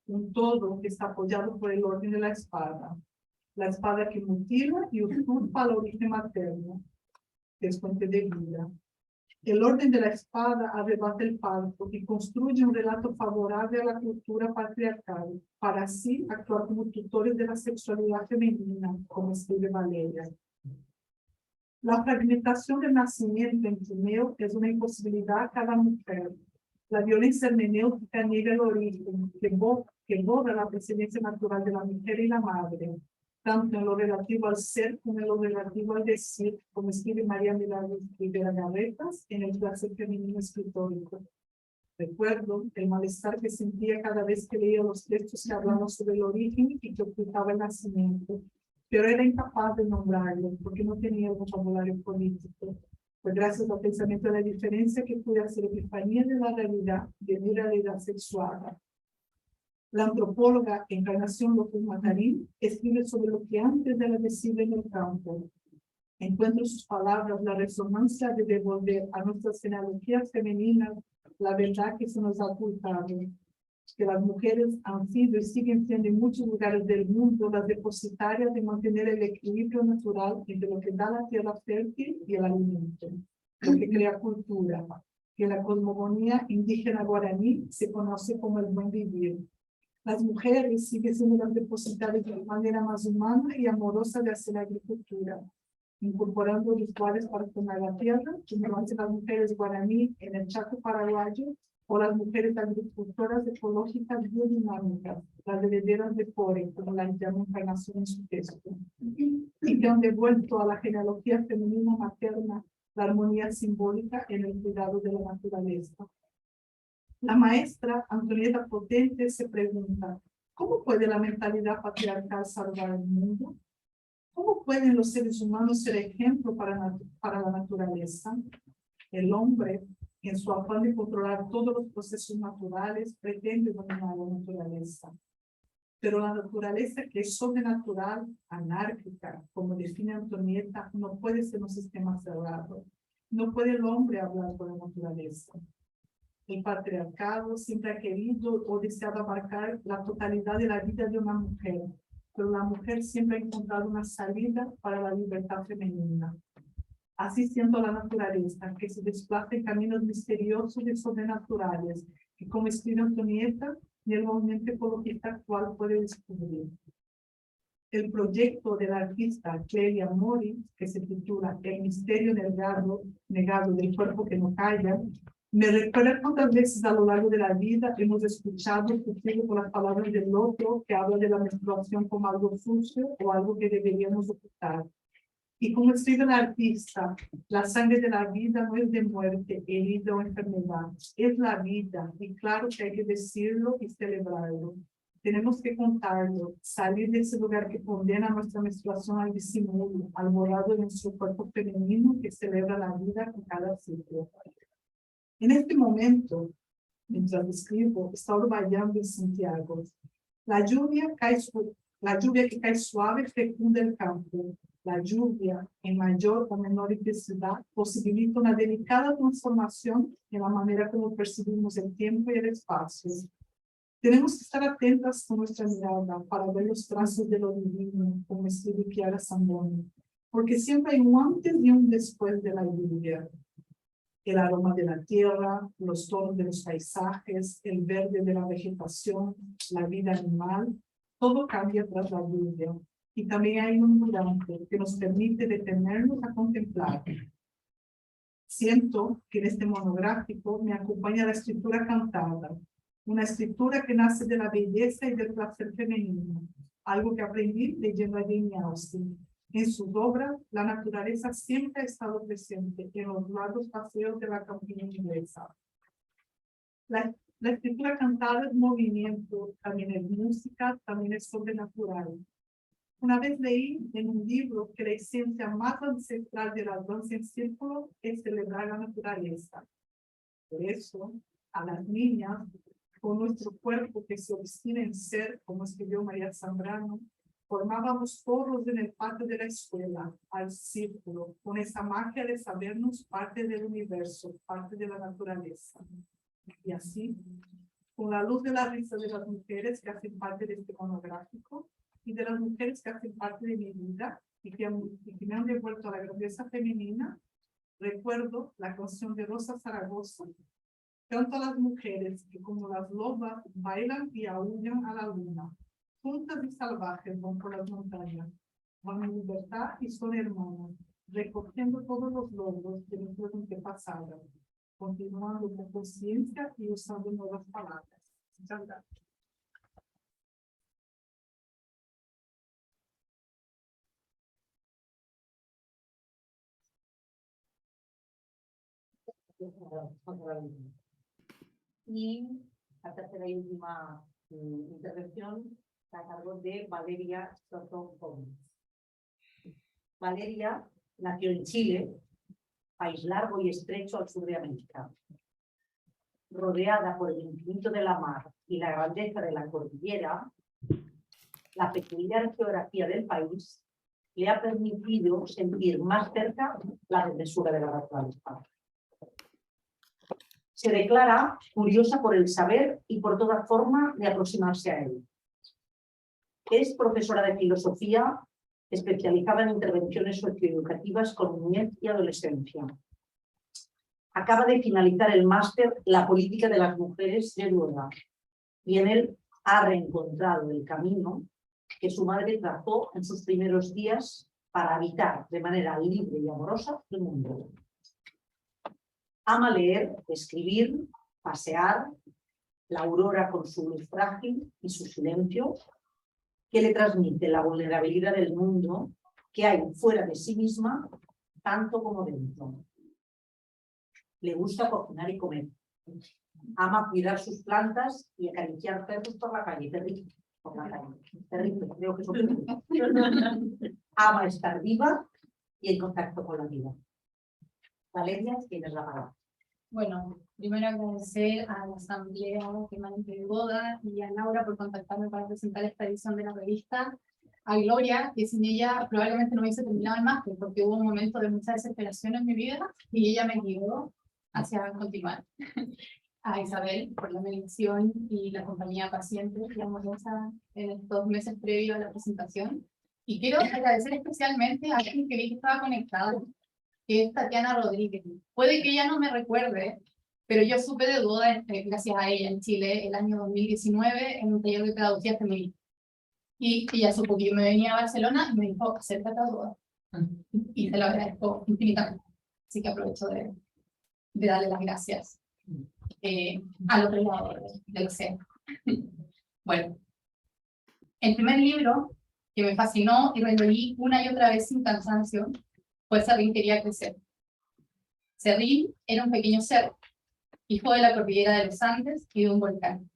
Un todo que está apoyado por el orden de la espada que mutila y usurpa el origen materno, que es fuente de vida. El orden de la espada arrebata el palco y construye un relato favorable a la cultura patriarcal, para así actuar como tutores de la sexualidad femenina, como escribe Valeria. La fragmentación del nacimiento en Timeo es una imposibilidad a cada mujer. La violencia hermenéutica niega el origen, que borra la presidencia natural de la mujer y la madre, tanto en lo relativo al ser como en lo relativo al decir, como escribe María Milagros Rivera Garretas en el placer femenino escritórico. Recuerdo el malestar que sentía cada vez que leía los textos que hablaban sobre el origen y que ocultaba el nacimiento, pero era incapaz de nombrarlo porque no tenía un vocabulario político. Fue gracias al pensamiento de la diferencia que pude hacer epifanía de la realidad, de mi realidad sexual. La antropóloga Encarnación López Matarín escribe sobre lo que antes era visible en el campo. Encuentro sus palabras la resonancia de devolver a nuestras genealogías femeninas la verdad que se nos ha ocultado, que las mujeres han sido y siguen siendo en muchos lugares del mundo las depositarias de mantener el equilibrio natural entre lo que da la tierra fértil y el alimento, lo que crea cultura, que en la cosmogonía indígena guaraní se conoce como el buen vivir. Las mujeres siguen siendo las depositarias de la manera más humana y amorosa de hacer agricultura, incorporando rituales para tomar la tierra, como lo hacen las mujeres guaraní en el Chaco paraguayo, o las mujeres agricultoras ecológicas biodinámicas, las herederas de Pore, como la llama Encarnación en su texto, y que han devuelto a la genealogía femenina materna la armonía simbólica en el cuidado de la naturaleza. La maestra Antonieta Potente se pregunta: ¿cómo puede la mentalidad patriarcal salvar el mundo? ¿Cómo pueden los seres humanos ser ejemplo para la naturaleza? El hombre, en su afán de controlar todos los procesos naturales, pretende dominar la naturaleza. Pero la naturaleza, que es sobrenatural, anárquica, como define Antonieta, no puede ser un sistema cerrado. No puede el hombre hablar con la naturaleza. El patriarcado siempre ha querido o deseado abarcar la totalidad de la vida de una mujer, pero la mujer siempre ha encontrado una salida para la libertad femenina. Así siento la naturaleza, que se desplaza en caminos misteriosos y sobrenaturales, que como escribe Antonieta, ni el movimiento ecologista actual puede descubrir. El proyecto de la artista Clelia Mori, que se titula El misterio negado del cuerpo que no calla, me recuerda cuántas veces a lo largo de la vida hemos escuchado, sufrido por las palabras del otro, que habla de la menstruación como algo sucio o algo que deberíamos ocultar. Y como escribe la artista, la sangre de la vida no es de muerte, herida o enfermedad, es la vida, y claro que hay que decirlo y celebrarlo. Tenemos que contarlo, salir de ese lugar que condena nuestra menstruación al disimulo, al borrado de nuestro cuerpo femenino que celebra la vida con cada ciclo. En este momento, mientras escribo, está orvallando en Santiago. La lluvia que cae suave fecunda el campo. La lluvia, en mayor o menor intensidad, posibilita una delicada transformación en la manera como percibimos el tiempo y el espacio. Tenemos que estar atentas con nuestra mirada para ver los trazos de lo divino, como escribe Chiara Zamboni, porque siempre hay un antes y un después de la lluvia. El aroma de la tierra, los tonos de los paisajes, el verde de la vegetación, la vida animal, todo cambia tras la lluvia. Y también hay un durante que nos permite detenernos a contemplar. Siento que en este monográfico me acompaña la escritura cantada, una escritura que nace de la belleza y del placer femenino, algo que aprendí leyendo a Jane Austen. En sus obras, la naturaleza siempre ha estado presente en los largos paseos de la campiña inglesa. La escritura cantada es movimiento, también es música, también es sobrenatural. Una vez leí en un libro que la esencia más ancestral de la danza en círculo es celebrar la naturaleza. Por eso, a las niñas, con nuestro cuerpo que se obstina en ser, como escribió María Zambrano, formábamos coros en el patio de la escuela, al círculo, con esa magia de sabernos parte del universo, parte de la naturaleza. Y así, con la luz de la risa de las mujeres que hacen parte de este monográfico, y de las mujeres que hacen parte de mi vida y que me han devuelto a la grandeza femenina, recuerdo la canción de Rosa Zaragoza. Canto a las mujeres que como las lobas bailan y aúllan a la luna. Juntas y salvajes van por las montañas, van en libertad y son hermanas, recogiendo todos los logros de nuestros antepasados, continuando con conciencia y usando nuevas palabras. Muchas gracias. Y la tercera y última intervención la a cargo de Valeria Soto Gómez. Valeria nació en Chile, país largo y estrecho al sur de América. Rodeada por el infinito de la mar y la grandeza de la cordillera, la peculiar geografía del país le ha permitido sentir más cerca la hermosura de la naturaleza. Se declara curiosa por el saber y por toda forma de aproximarse a él. Es profesora de filosofía especializada en intervenciones socioeducativas con niñez y adolescencia. Acaba de finalizar el máster La política de las mujeres de Noruega y en él ha reencontrado el camino que su madre trazó en sus primeros días para habitar de manera libre y amorosa el mundo. Ama leer, escribir, pasear, la aurora con su luz frágil y su silencio, que le transmite la vulnerabilidad del mundo que hay fuera de sí misma, tanto como dentro. Le gusta cocinar y comer. Ama cuidar sus plantas y acariciar perros por la calle. Terrible, por la calle. Terrible, creo que es horrible. Ama estar viva y en contacto con la vida. Valeria, tienes la palabra. Bueno, primero agradecer a la asamblea permanente de boda y a Laura por contactarme para presentar esta edición de la revista, a Gloria, que sin ella probablemente no hubiese terminado el máster, porque hubo un momento de mucha desesperación en mi vida y ella me guió hacia continuar. a Isabel por la mediación y la compañía paciente y amorosa en estos meses previos a la presentación. Y quiero agradecer especialmente a alguien que vi que estaba conectado, que es Tatiana Rodríguez. Puede que ella no me recuerde, pero yo supe de Goda gracias a ella en Chile el año 2019 en un taller de pedagogía femenina. Y ella supo que yo me venía a Barcelona y me dijo, acércate a Goda. Y te lo agradezco infinitamente. Así que aprovecho de darle las gracias al otro lado del océano. Bueno, el primer libro que me fascinó y releí una y otra vez sin cansancio fue Serrín quería crecer. Serrín era un pequeño cerro, hijo de la cordillera de los Andes y de un volcán,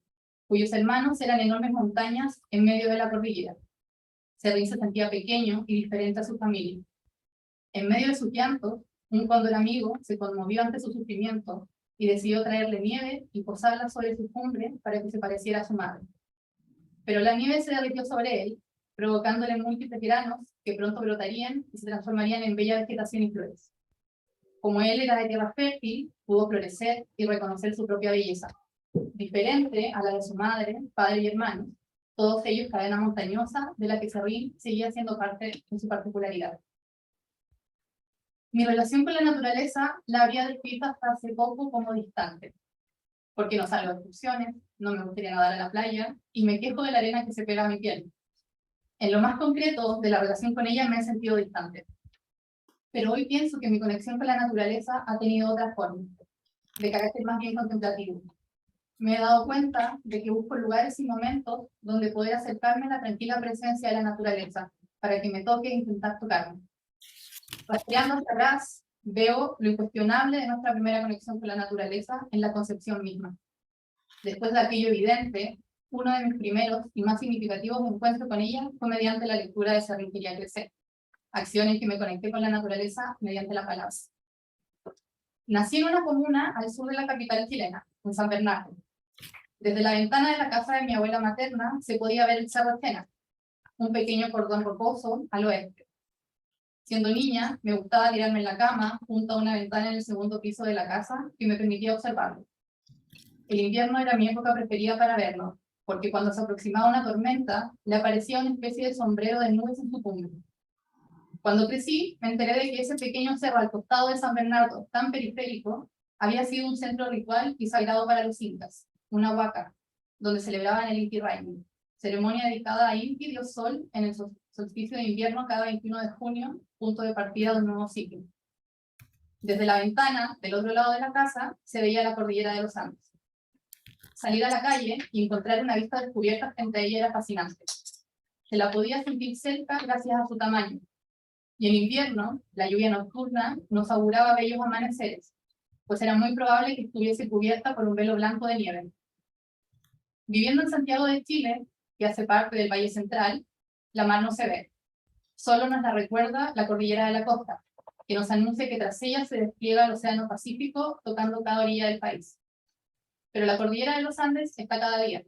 cuyos hermanos eran enormes montañas en medio de la cordillera. Serrín se sentía pequeño y diferente a su familia. En medio de sus llantos, un cóndor amigo se conmovió ante su sufrimiento y decidió traerle nieve y posarla sobre su cumbre para que se pareciera a su madre. Pero la nieve se derritió sobre él, provocándole múltiples granos que pronto brotarían y se transformarían en bella vegetación y flores. Como él era de tierra fértil, pudo florecer y reconocer su propia belleza. Diferente a la de su madre, padre y hermanos, todos ellos cadena montañosa de la que Serrín seguía siendo parte de su particularidad. Mi relación con la naturaleza la había descrito hasta hace poco como distante, porque no salgo de excursiones, no me gustaría nadar a la playa y me quejo de la arena que se pega a mi piel. En lo más concreto de la relación con ella me he sentido distante. Pero hoy pienso que mi conexión con la naturaleza ha tenido otras formas, de carácter más bien contemplativo. Me he dado cuenta de que busco lugares y momentos donde poder acercarme a la tranquila presencia de la naturaleza, para que me toque e intentar tocarme. Rastreando hacia atrás, veo lo incuestionable de nuestra primera conexión con la naturaleza en la concepción misma. Después de aquello evidente, uno de mis primeros y más significativos encuentros con ella fue mediante la lectura de Serrín quería crecer, acción en que me conecté con la naturaleza mediante la palabra. Nací en una comuna al sur de la capital chilena, en San Bernardo. Desde la ventana de la casa de mi abuela materna se podía ver el Cerro Estena, un pequeño cordón rocoso al oeste. Siendo niña, me gustaba tirarme en la cama junto a una ventana en el segundo piso de la casa que me permitía observarlo. El invierno era mi época preferida para verlo, porque cuando se aproximaba una tormenta, le aparecía una especie de sombrero de nubes en su cumbre. Cuando crecí, me enteré de que ese pequeño cerro al costado de San Bernardo, tan periférico, había sido un centro ritual y sagrado para los incas, una huaca, donde celebraban el Inti Raymi, ceremonia dedicada a Inti, dios Sol, en el solsticio de invierno cada 21 de junio, punto de partida de un nuevo ciclo. Desde la ventana, del otro lado de la casa, se veía la cordillera de los Andes. Salir a la calle y encontrar una vista descubierta frente a ella era fascinante. Se la podía sentir cerca gracias a su tamaño. Y en invierno, la lluvia nocturna nos auguraba bellos amaneceres, pues era muy probable que estuviese cubierta por un velo blanco de nieve. Viviendo en Santiago de Chile, que hace parte del Valle Central, la mar no se ve. Solo nos la recuerda la cordillera de la costa, que nos anuncia que tras ella se despliega el Océano Pacífico, tocando cada orilla del país. Pero la cordillera de los Andes está cada día.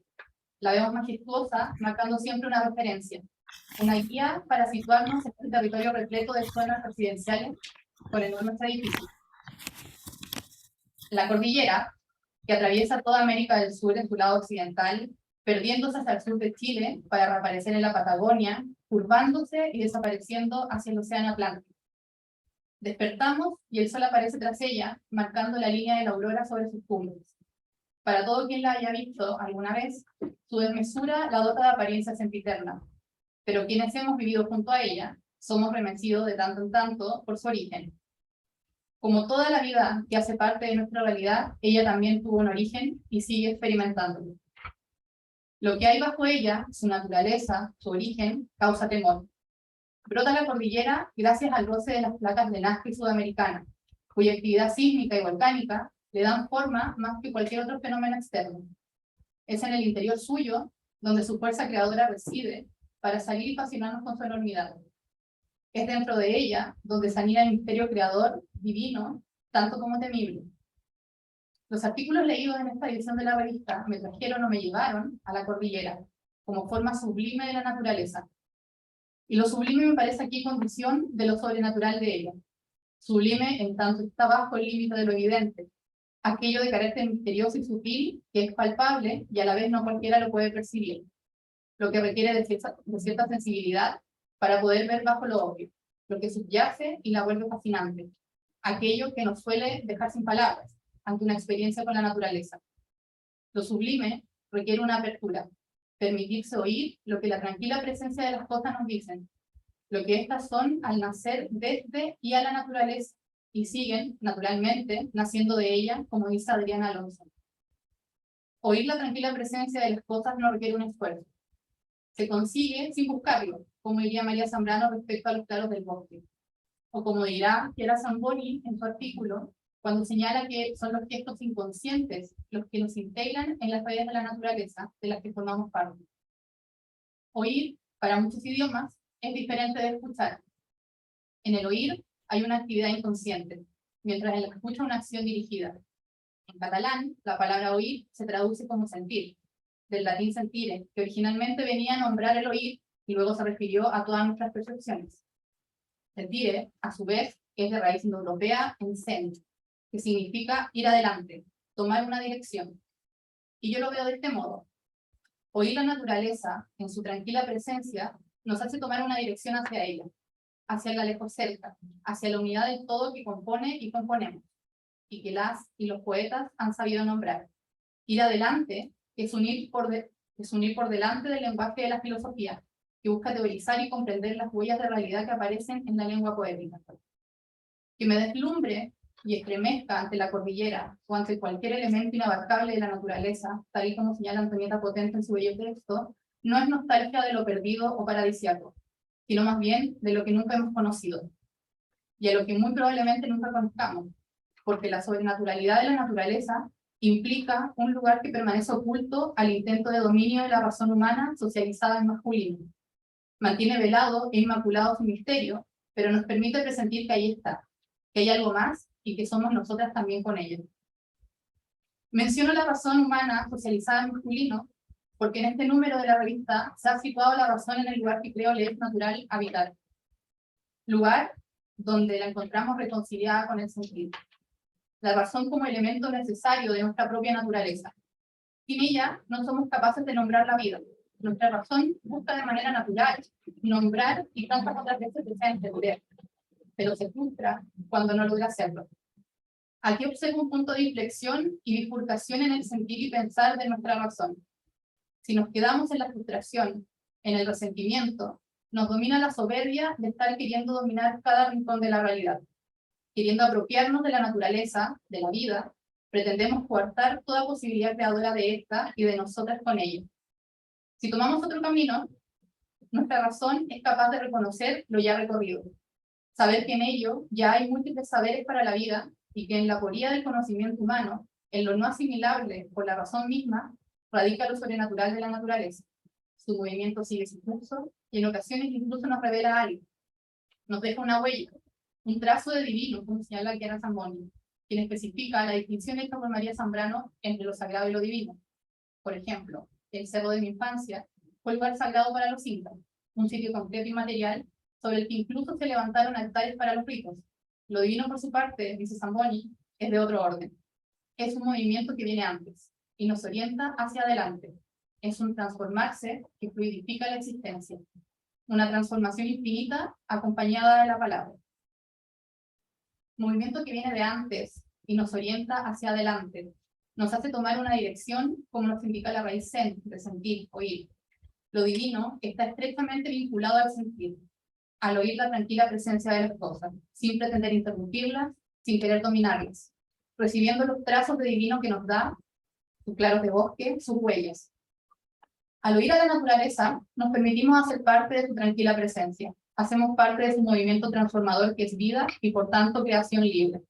La vemos majestuosa, marcando siempre una referencia, una guía para situarnos en este territorio repleto de zonas residenciales con enormes edificios. La cordillera, que atraviesa toda América del Sur en su lado occidental, perdiéndose hacia el sur de Chile para reaparecer en la Patagonia, curvándose y desapareciendo hacia el Océano Atlántico. Despertamos y el sol aparece tras ella, marcando la línea de la aurora sobre sus cumbres. Para todo quien la haya visto alguna vez, su desmesura la dota de apariencia sempiterna, pero quienes hemos vivido junto a ella, somos remecidos de tanto en tanto por su origen. Como toda la vida que hace parte de nuestra realidad, ella también tuvo un origen y sigue experimentándolo. Lo que hay bajo ella, su naturaleza, su origen, causa temor. Brota la cordillera gracias al roce de las placas de Nazca y Sudamericana, cuya actividad sísmica y volcánica le dan forma más que cualquier otro fenómeno externo. Es en el interior suyo donde su fuerza creadora reside para salir y fascinarnos con su enormidad. Es dentro de ella donde se anida el misterio creador, divino, tanto como temible. Los artículos leídos en esta edición de la revista me trajeron o me llevaron a la cordillera, como forma sublime de la naturaleza. Y lo sublime me parece aquí condición de lo sobrenatural de ella. Sublime en tanto está bajo el límite de lo evidente, aquello de carácter misterioso y sutil que es palpable y a la vez no cualquiera lo puede percibir, lo que requiere de cierta sensibilidad para poder ver bajo lo obvio, lo que subyace y la vuelve fascinante, aquello que nos suele dejar sin palabras ante una experiencia con la naturaleza. Lo sublime requiere una apertura, permitirse oír lo que la tranquila presencia de las cosas nos dicen, lo que éstas son al nacer desde y a la naturaleza, y siguen, naturalmente, naciendo de ella, como dice Adriana Alonso. Oír la tranquila presencia de las cosas no requiere un esfuerzo. Se consigue sin buscarlo, como diría María Zambrano respecto a los claros del bosque. O como dirá Chiara Zamboni en su artículo, cuando señala que son los gestos inconscientes los que nos integran en las redes de la naturaleza de las que formamos parte. Oír, para muchos idiomas, es diferente de escuchar. En el oír hay una actividad inconsciente, mientras en la escucha una acción dirigida. En catalán, la palabra oír se traduce como sentir, del latín sentire, que originalmente venía a nombrar el oír y luego se refirió a todas nuestras percepciones. Sentire, a su vez, es de raíz indoeuropea en sent, que significa ir adelante, tomar una dirección. Y yo lo veo de este modo. Oír la naturaleza, en su tranquila presencia, nos hace tomar una dirección hacia ella, hacia la lejos cerca, hacia la unidad del todo que compone y componemos, y que las y los poetas han sabido nombrar. Ir adelante es unir por delante del lenguaje de la filosofía, que busca teorizar y comprender las huellas de realidad que aparecen en la lengua poética. Que me deslumbre y estremezca ante la cordillera o ante cualquier elemento inabarcable de la naturaleza, tal y como señala Antonieta Potente en su bello texto, no es nostalgia de lo perdido o paradisíaco, sino más bien de lo que nunca hemos conocido, y a lo que muy probablemente nunca conozcamos, porque la sobrenaturalidad de la naturaleza implica un lugar que permanece oculto al intento de dominio de la razón humana socializada en masculino. Mantiene velado e inmaculado su misterio, pero nos permite presentir que ahí está, que hay algo más y que somos nosotras también con ella. Menciono la razón humana socializada en masculino porque en este número de la revista se ha situado la razón en el lugar que creo le es natural habitar. Lugar donde la encontramos reconciliada con el sentido. La razón como elemento necesario de nuestra propia naturaleza. Sin ella no somos capaces de nombrar la vida. Nuestra razón busca de manera natural nombrar y tantas otras veces desea entender, pero se frustra cuando no logra hacerlo. Aquí observo un punto de inflexión y bifurcación en el sentir y pensar de nuestra razón. Si nos quedamos en la frustración, en el resentimiento, nos domina la soberbia de estar queriendo dominar cada rincón de la realidad. Queriendo apropiarnos de la naturaleza, de la vida, pretendemos coartar toda posibilidad creadora de esta y de nosotras con ella. Si tomamos otro camino, nuestra razón es capaz de reconocer lo ya recorrido. Saber que en ello ya hay múltiples saberes para la vida y que en la aporía del conocimiento humano, en lo no asimilable por la razón misma, radica lo sobrenatural de la naturaleza. Su movimiento sigue su curso y en ocasiones incluso nos revela algo. Nos deja una huella, un trazo de divino, como señala Chiara Zamboni, quien especifica la distinción hecha por María Zambrano entre lo sagrado y lo divino. Por ejemplo, el cerro de mi infancia fue lugar sagrado para los incas, un sitio concreto y material sobre el que incluso se levantaron altares para los ritos. Lo divino, por su parte, dice Zamboni, es de otro orden. Es un movimiento que viene antes y nos orienta hacia adelante. Es un transformarse que fluidifica la existencia. Una transformación infinita acompañada de la palabra. Movimiento que viene de antes y nos orienta hacia adelante. Nos hace tomar una dirección como nos indica la raíz sen, de sentir, oír. Lo divino está estrechamente vinculado al sentir, al oír la tranquila presencia de las cosas, sin pretender interrumpirlas, sin querer dominarlas, recibiendo los trazos de divino que nos da, sus claros de bosque, sus huellas. Al oír a la naturaleza, nos permitimos hacer parte de su tranquila presencia. Hacemos parte de su movimiento transformador que es vida y por tanto creación libre.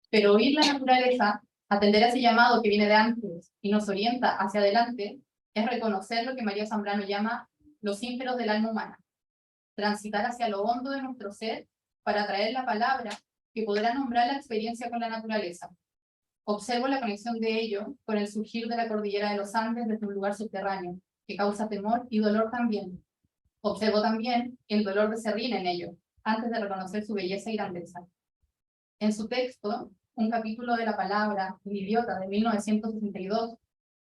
Pero oír la naturaleza, atender a ese llamado que viene de antes y nos orienta hacia adelante, es reconocer lo que María Zambrano llama los ínferos del alma humana. Transitar hacia lo hondo de nuestro ser para traer la palabra que podrá nombrar la experiencia con la naturaleza. Observo la conexión de ello con el surgir de la cordillera de los Andes desde un lugar subterráneo, que causa temor y dolor también. Observo también el dolor de Serrín en ello, antes de reconocer su belleza y grandeza. En su texto, un capítulo de la palabra, El idiota, de 1962,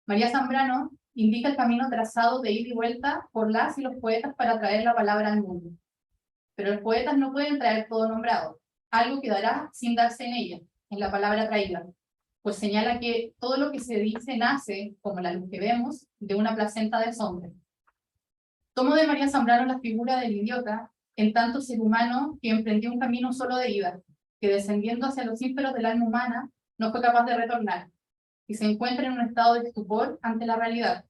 María Zambrano indica el camino trazado de ida y vuelta por las y los poetas para traer la palabra al mundo. Pero los poetas no pueden traer todo nombrado. Algo quedará sin darse en ella, en la palabra traída, pues señala que todo lo que se dice nace, como la luz que vemos, de una placenta de sombra. Tomo de María Zambrano la figura del idiota, en tanto ser humano que emprendió un camino solo de ida, que descendiendo hacia los ínferos del alma humana, no fue capaz de retornar, y se encuentra en un estado de estupor ante la realidad,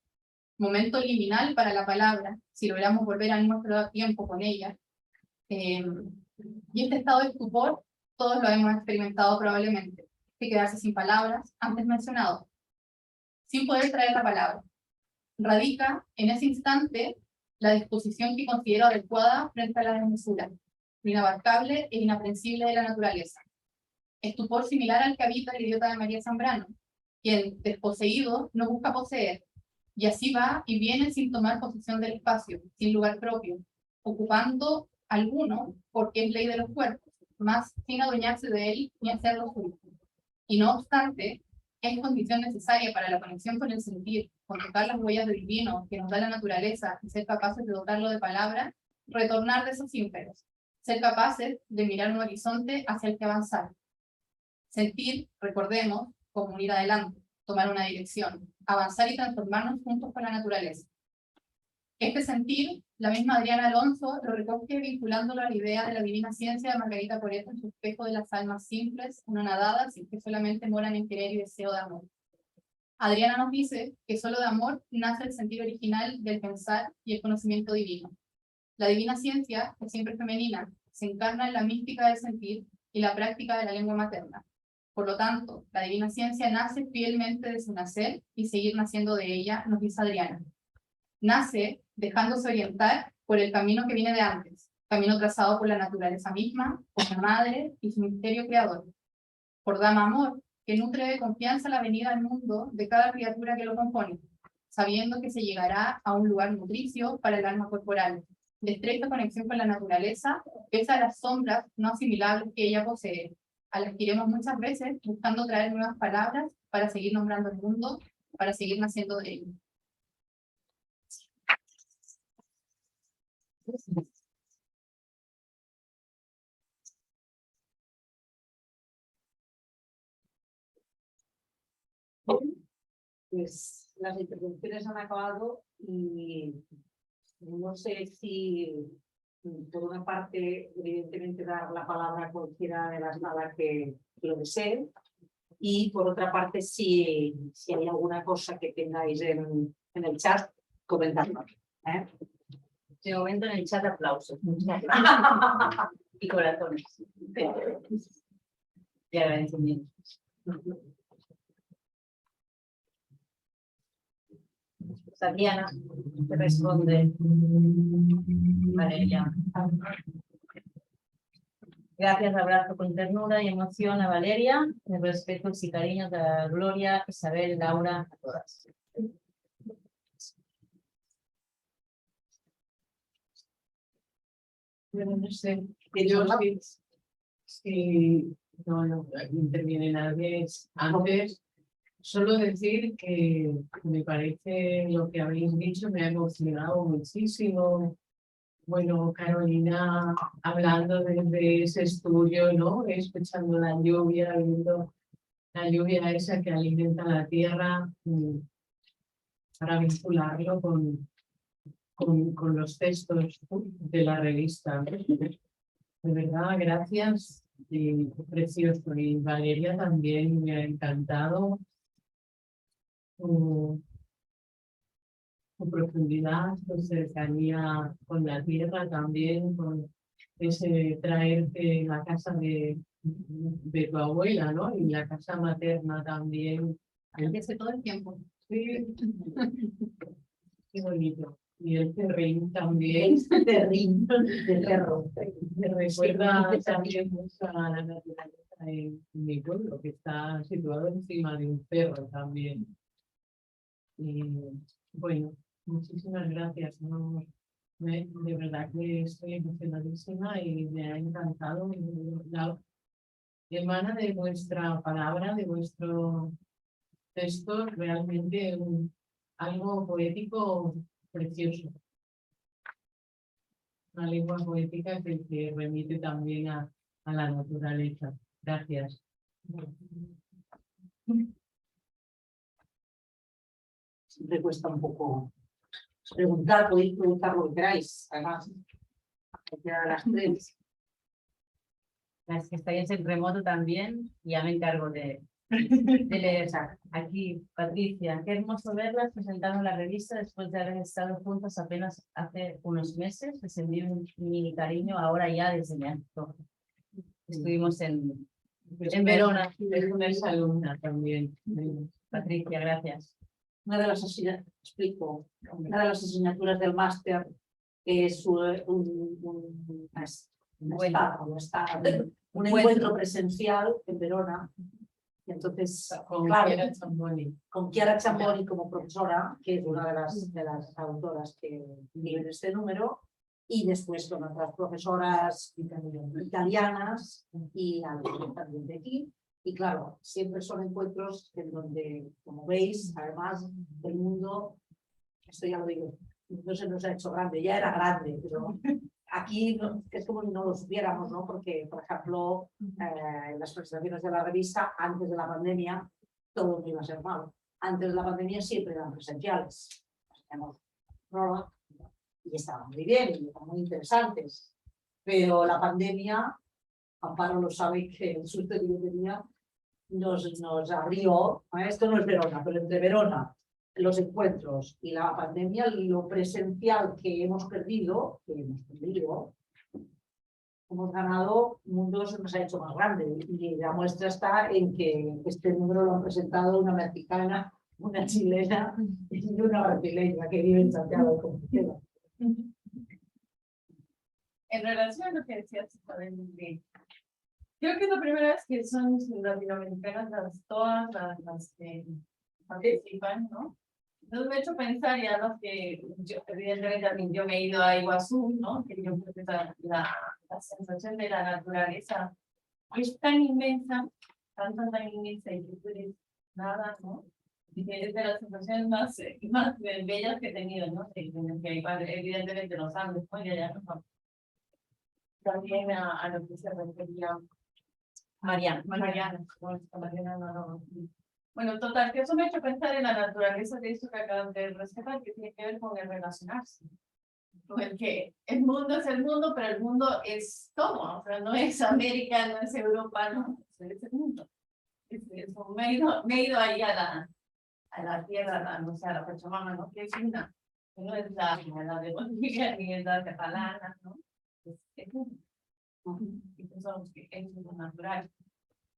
momento liminal para la palabra, si logramos volver a nuestro tiempo con ella. Y este estado de estupor, todos lo hemos experimentado probablemente, de quedarse sin palabras, antes mencionado, sin poder traer la palabra. Radica en ese instante la disposición que considero adecuada frente a la hermosura, lo inabarcable e inaprensible de la naturaleza. Estupor similar al que habita el idiota de María Zambrano, quien, desposeído, no busca poseer, y así va y viene sin tomar posesión del espacio, sin lugar propio, ocupando alguno porque es ley de los cuerpos, más sin adueñarse de él ni hacerlo suyo. Y no obstante, es condición necesaria para la conexión con el sentir, con tocar las huellas del divino que nos da la naturaleza y ser capaces de dotarlo de palabra, retornar de esos ínferos, ser capaces de mirar un horizonte hacia el que avanzar. Sentir, recordemos, como ir adelante, tomar una dirección, avanzar y transformarnos juntos con la naturaleza. Este sentir, la misma Adriana Alonso lo recoge vinculándolo a la idea de la divina ciencia de Margarita Coreto en su espejo de las almas simples, no nadadas y que solamente moran en querer y deseo de amor. Adriana nos dice que solo de amor nace el sentir original del pensar y el conocimiento divino. La divina ciencia, que siempre femenina, se encarna en la mística del sentir y la práctica de la lengua materna. Por lo tanto, la divina ciencia nace fielmente de su nacer y seguir naciendo de ella, nos dice Adriana. Nace dejándose orientar por el camino que viene de antes, camino trazado por la naturaleza misma, por la madre y su misterio creador. Por Dama Amor, que nutre de confianza la venida al mundo de cada criatura que lo compone, sabiendo que se llegará a un lugar nutricio para el alma corporal, de estrecha conexión con la naturaleza, pese a las sombras no asimilables que ella posee, a las que iremos muchas veces buscando traer nuevas palabras para seguir nombrando el mundo, para seguir naciendo de él. Pues las intervenciones han acabado y no sé si, por una parte, evidentemente dar la palabra a cualquiera de las damas que lo deseen, y por otra parte, si hay alguna cosa que tengáis en el chat, comentadlo. De momento en el chat aplausos. Y corazones. Y agradecimientos. Tatiana te responde. Valeria. Gracias, abrazo con ternura y emoción a Valeria, de respetos y cariños a Gloria, Isabel, Laura, a todas. Bueno, no sé, yo si no interviene nadie antes, solo decir que me parece lo que habéis dicho, me ha emocionado muchísimo. Bueno, Carolina, hablando desde ese estudio, ¿no? Escuchando la lluvia, viendo la lluvia esa que alimenta la tierra, para vincularlo con los textos de la revista. De verdad, gracias. Precioso. Y Valeria también me ha encantado su profundidad, su cercanía con la tierra también, con ese traerte la casa de tu abuela, ¿no? Y la casa materna también. Desde todo el tiempo. Sí. Qué bonito. Y el terrín también. El terrín de perro. Me recuerda también mucho a la naturaleza en mi pueblo, que está situado encima de un cerro también. Y bueno, muchísimas gracias. ¿No? De verdad que estoy emocionadísima y me ha encantado emana de vuestra palabra, de vuestro texto, realmente algo poético precioso. Una lengua poética que remite también a la naturaleza. Gracias. Siempre cuesta un poco preguntar, podéis preguntar lo que queráis, además, a las 3. Las que estáis en remoto también, ya me encargo de leer. Aquí, Patricia, qué hermoso verlas presentando la revista después de haber estado juntas apenas hace unos meses. Les envío un mini cariño ahora ya desde México. Estuvimos en Verona. Es una exalumna también. Patricia, gracias. Una de las asignaturas del máster es un encuentro presencial en Verona. Y entonces, Con claro, Chiara Zamboni. con Chiara Zamboni como profesora, que es una de las autoras que viven este número, y después con otras profesoras italianas y algunas también de aquí. Y claro, siempre son encuentros en donde, como veis, además el mundo, esto ya lo digo, no se nos ha hecho grande, ya era grande, pero aquí es como si no lo supiéramos, ¿no? Porque, por ejemplo, en las presentaciones de la revista, antes de la pandemia, todo no iba a ser malo. Antes de la pandemia siempre eran presenciales. Teníamos pruebas y estaban muy bien, y estaban muy interesantes. Pero la pandemia, Amparo lo sabe, que el susto que yo tenía nos abrió, esto no es Verona, pero entre Verona, los encuentros y la pandemia, lo presencial que hemos perdido, hemos ganado, un mundo se nos ha hecho más grande, y la muestra está en que este número lo han presentado una mexicana, una chilena y una brasileña que vive en Santiago de Compostela. En relación a lo que decías, Isabel, creo que es la primera vez que son latinoamericanas todas las que participan, ¿no? Entonces me ha hecho pensar, y además que evidentemente también yo me he ido a Iguazú, ¿no? Que yo creo que la sensación de la naturaleza es tan inmensa, tan inmensa, y que tú eres nada, ¿no? Y que es de las sensaciones más bellas que he tenido, ¿no? Que hay, evidentemente los Andes, ¿no? Y allá, ¿no? También a lo que se refería Mariana, no. Bueno, total, que eso me ha hecho pensar en la naturaleza de eso que acaban de rescatar, que tiene que ver con el relacionarse. Con el que el mundo es el mundo, pero el mundo es todo, o sea, no es América, no es Europa, no, es el mundo. Me he ido ahí a la tierra, no sé, a la Pachamama, ¿no? Que es una, que no es la de Bolivia, ni es la catalana, ¿no? Es uno. Y pensamos que es lo natural,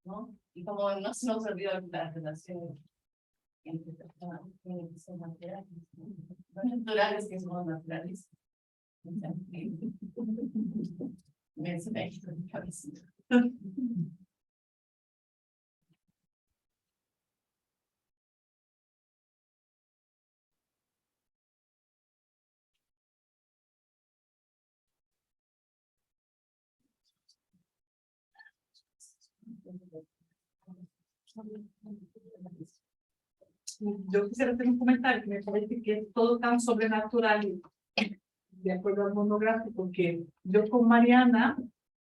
¿no? Y como no se nos olvidó la relación entre personas, tienen que ser naturales, ¿no? Los naturales que somos naturales. Me se me quitó mi cabeza. Yo quisiera hacer un comentario que me parece que es todo tan sobrenatural y de acuerdo al monográfico, que yo con Mariana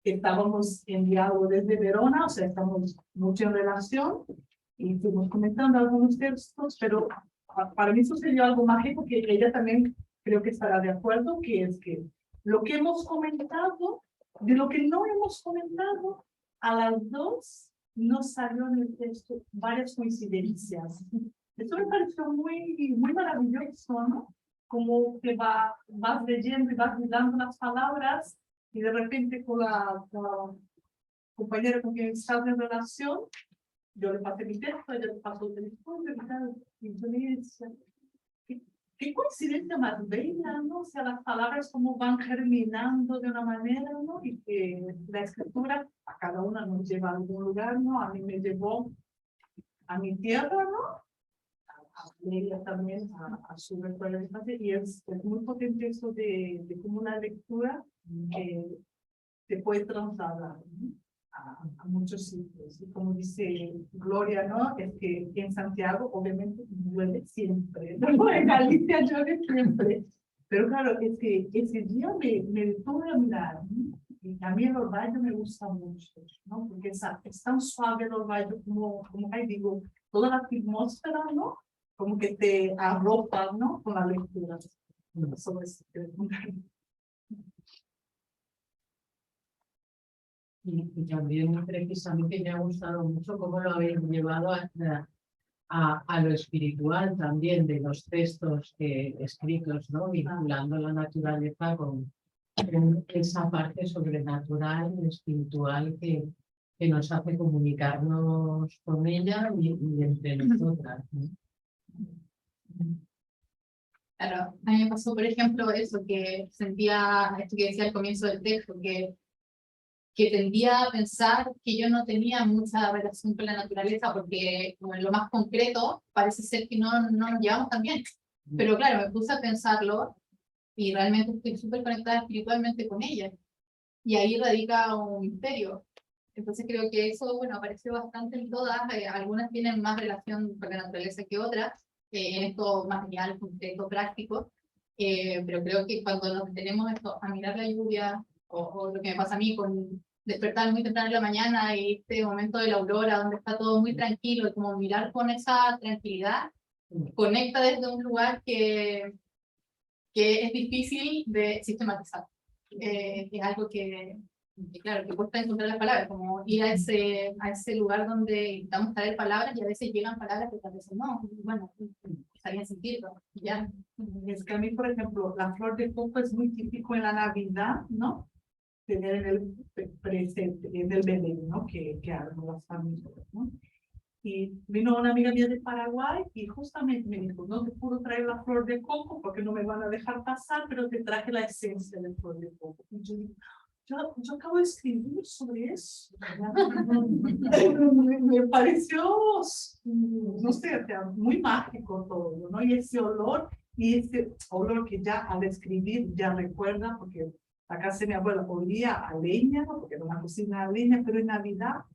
estábamos en diálogo desde Verona, o sea, estamos mucho en relación y fuimos comentando algunos textos, pero para mí sucedió algo mágico que ella también creo que estará de acuerdo, que es que lo que hemos comentado, de lo que no hemos comentado, a las dos nos salió en el texto varias coincidencias. Eso me pareció muy maravilloso, ¿no? Como que vas leyendo y vas mirando las palabras y de repente con la compañera con quien estás en relación, yo le pasé mi texto, ella le pasó el teléfono, y yo le decía, qué coincidencia más bella, ¿no? O sea, las palabras como van germinando de una manera, ¿no? Y que la escritura a cada una nos lleva a algún lugar, ¿no? A mí me llevó a mi tierra, ¿no? A ella también, a su recuerdo de infancia, y es muy potente eso de cómo una lectura te puede trasladar, ¿no? a muchos sitios. Y como dice Gloria, ¿no? Es que en Santiago obviamente llueve siempre, ¿no? En Galicia llueve siempre. Pero claro, es que ese día me detuve a mirar, ¿no? Y a mí el orvallo me gusta mucho, ¿no? Porque es tan suave el orvallo como ahí digo, toda la atmósfera, ¿no? Como que te arropa, ¿no? Con la lectura. Eso es, Y también precisamente me ha gustado mucho cómo lo habéis llevado a lo espiritual también de los textos escritos, ¿no? Vinculando la naturaleza con esa parte sobrenatural y espiritual que nos hace comunicarnos con ella y entre nosotras, ¿no? Claro, a mí me pasó, por ejemplo, eso, que sentía, esto que decía al comienzo del texto, que tendía a pensar que yo no tenía mucha relación con la naturaleza, porque como en lo más concreto parece ser que no nos llevamos tan bien. Pero claro, me puse a pensarlo y realmente estoy súper conectada espiritualmente con ella. Y ahí radica un misterio. Entonces creo que eso, bueno, apareció bastante en todas. Algunas tienen más relación con la naturaleza que otras, en esto material, concreto, práctico. Pero creo que cuando nos detenemos esto, a mirar la lluvia, o lo que me pasa a mí con despertar muy temprano en la mañana y este momento de la aurora donde está todo muy tranquilo, y como mirar con esa tranquilidad, conecta desde un lugar que es difícil de sistematizar. Es algo que, claro, que cuesta encontrar las palabras, como ir a ese lugar donde intentamos traer palabras y a veces llegan palabras que a veces no, bueno, estarían sentido, ya. Es que a mí, por ejemplo, la flor de coco es muy típico en la Navidad, ¿no? Tener en el presente, en el bebé, ¿no? Que hagan las familias, ¿no? Y vino una amiga mía de Paraguay y justamente me dijo, no te puedo traer la flor de coco porque no me van a dejar pasar, pero te traje la esencia de flor de coco. Y yo digo, yo acabo de escribir sobre eso. Me pareció, no sé, o sea, muy mágico todo, ¿no? Y ese olor que ya al escribir ya recuerda, porque la casa de mi abuela olía a leña, ¿no? Porque era una cocina de leña, pero en Navidad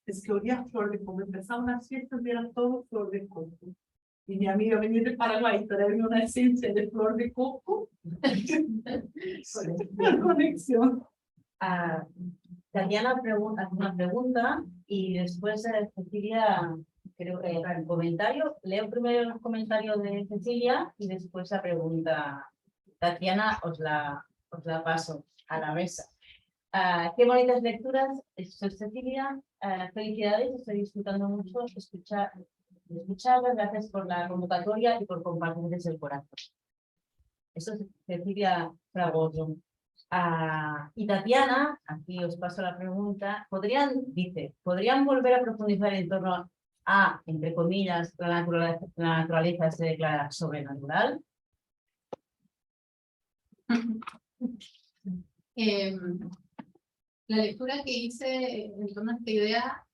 es que olía a flor de coco. Empezaban las fiestas y era todo flor de coco. Y mi amiga venía de Paraguay y traerme una esencia de flor de coco. La conexión. Tatiana hace una pregunta y después Cecilia, creo que el comentario. Leo primero los comentarios de Cecilia y después la pregunta. Tatiana, os la paso a la mesa. Qué bonitas lecturas, soy Cecilia. Felicidades, estoy disfrutando mucho escucharlas. Gracias por la convocatoria y por compartir desde el corazón. Eso es Cecilia Fragoso. Y Tatiana, aquí os paso la pregunta, ¿podrían volver a profundizar en torno a, entre comillas, la naturaleza se declara sobrenatural? La lectura que hice en torno a esta idea,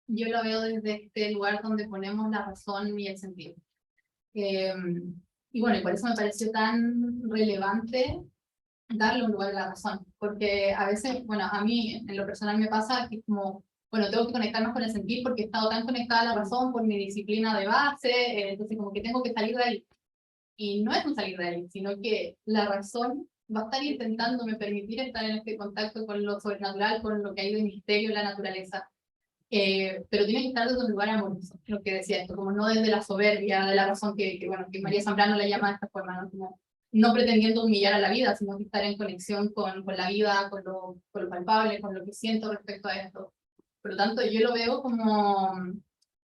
yo la veo desde este lugar donde ponemos la razón y el sentido. Y bueno, y por eso me pareció tan relevante darle un lugar a la razón, porque a veces, bueno, a mí en lo personal me pasa que es como, bueno, tengo que conectarnos con el sentir porque he estado tan conectada a la razón por mi disciplina de base, entonces como que tengo que salir de ahí. Y no es un salir de ahí, sino que la razón va a estar intentándome permitir estar en este contacto con lo sobrenatural, con lo que hay de misterio en la naturaleza. Pero tiene que estar desde un lugar amoroso, lo que decía esto, como no desde la soberbia de la razón bueno, que María Zambrano la llama de esta forma, ¿no? Como no pretendiendo humillar a la vida, sino que estar en conexión con la vida, con lo palpable, con lo que siento respecto a esto. Por lo tanto, yo lo veo como en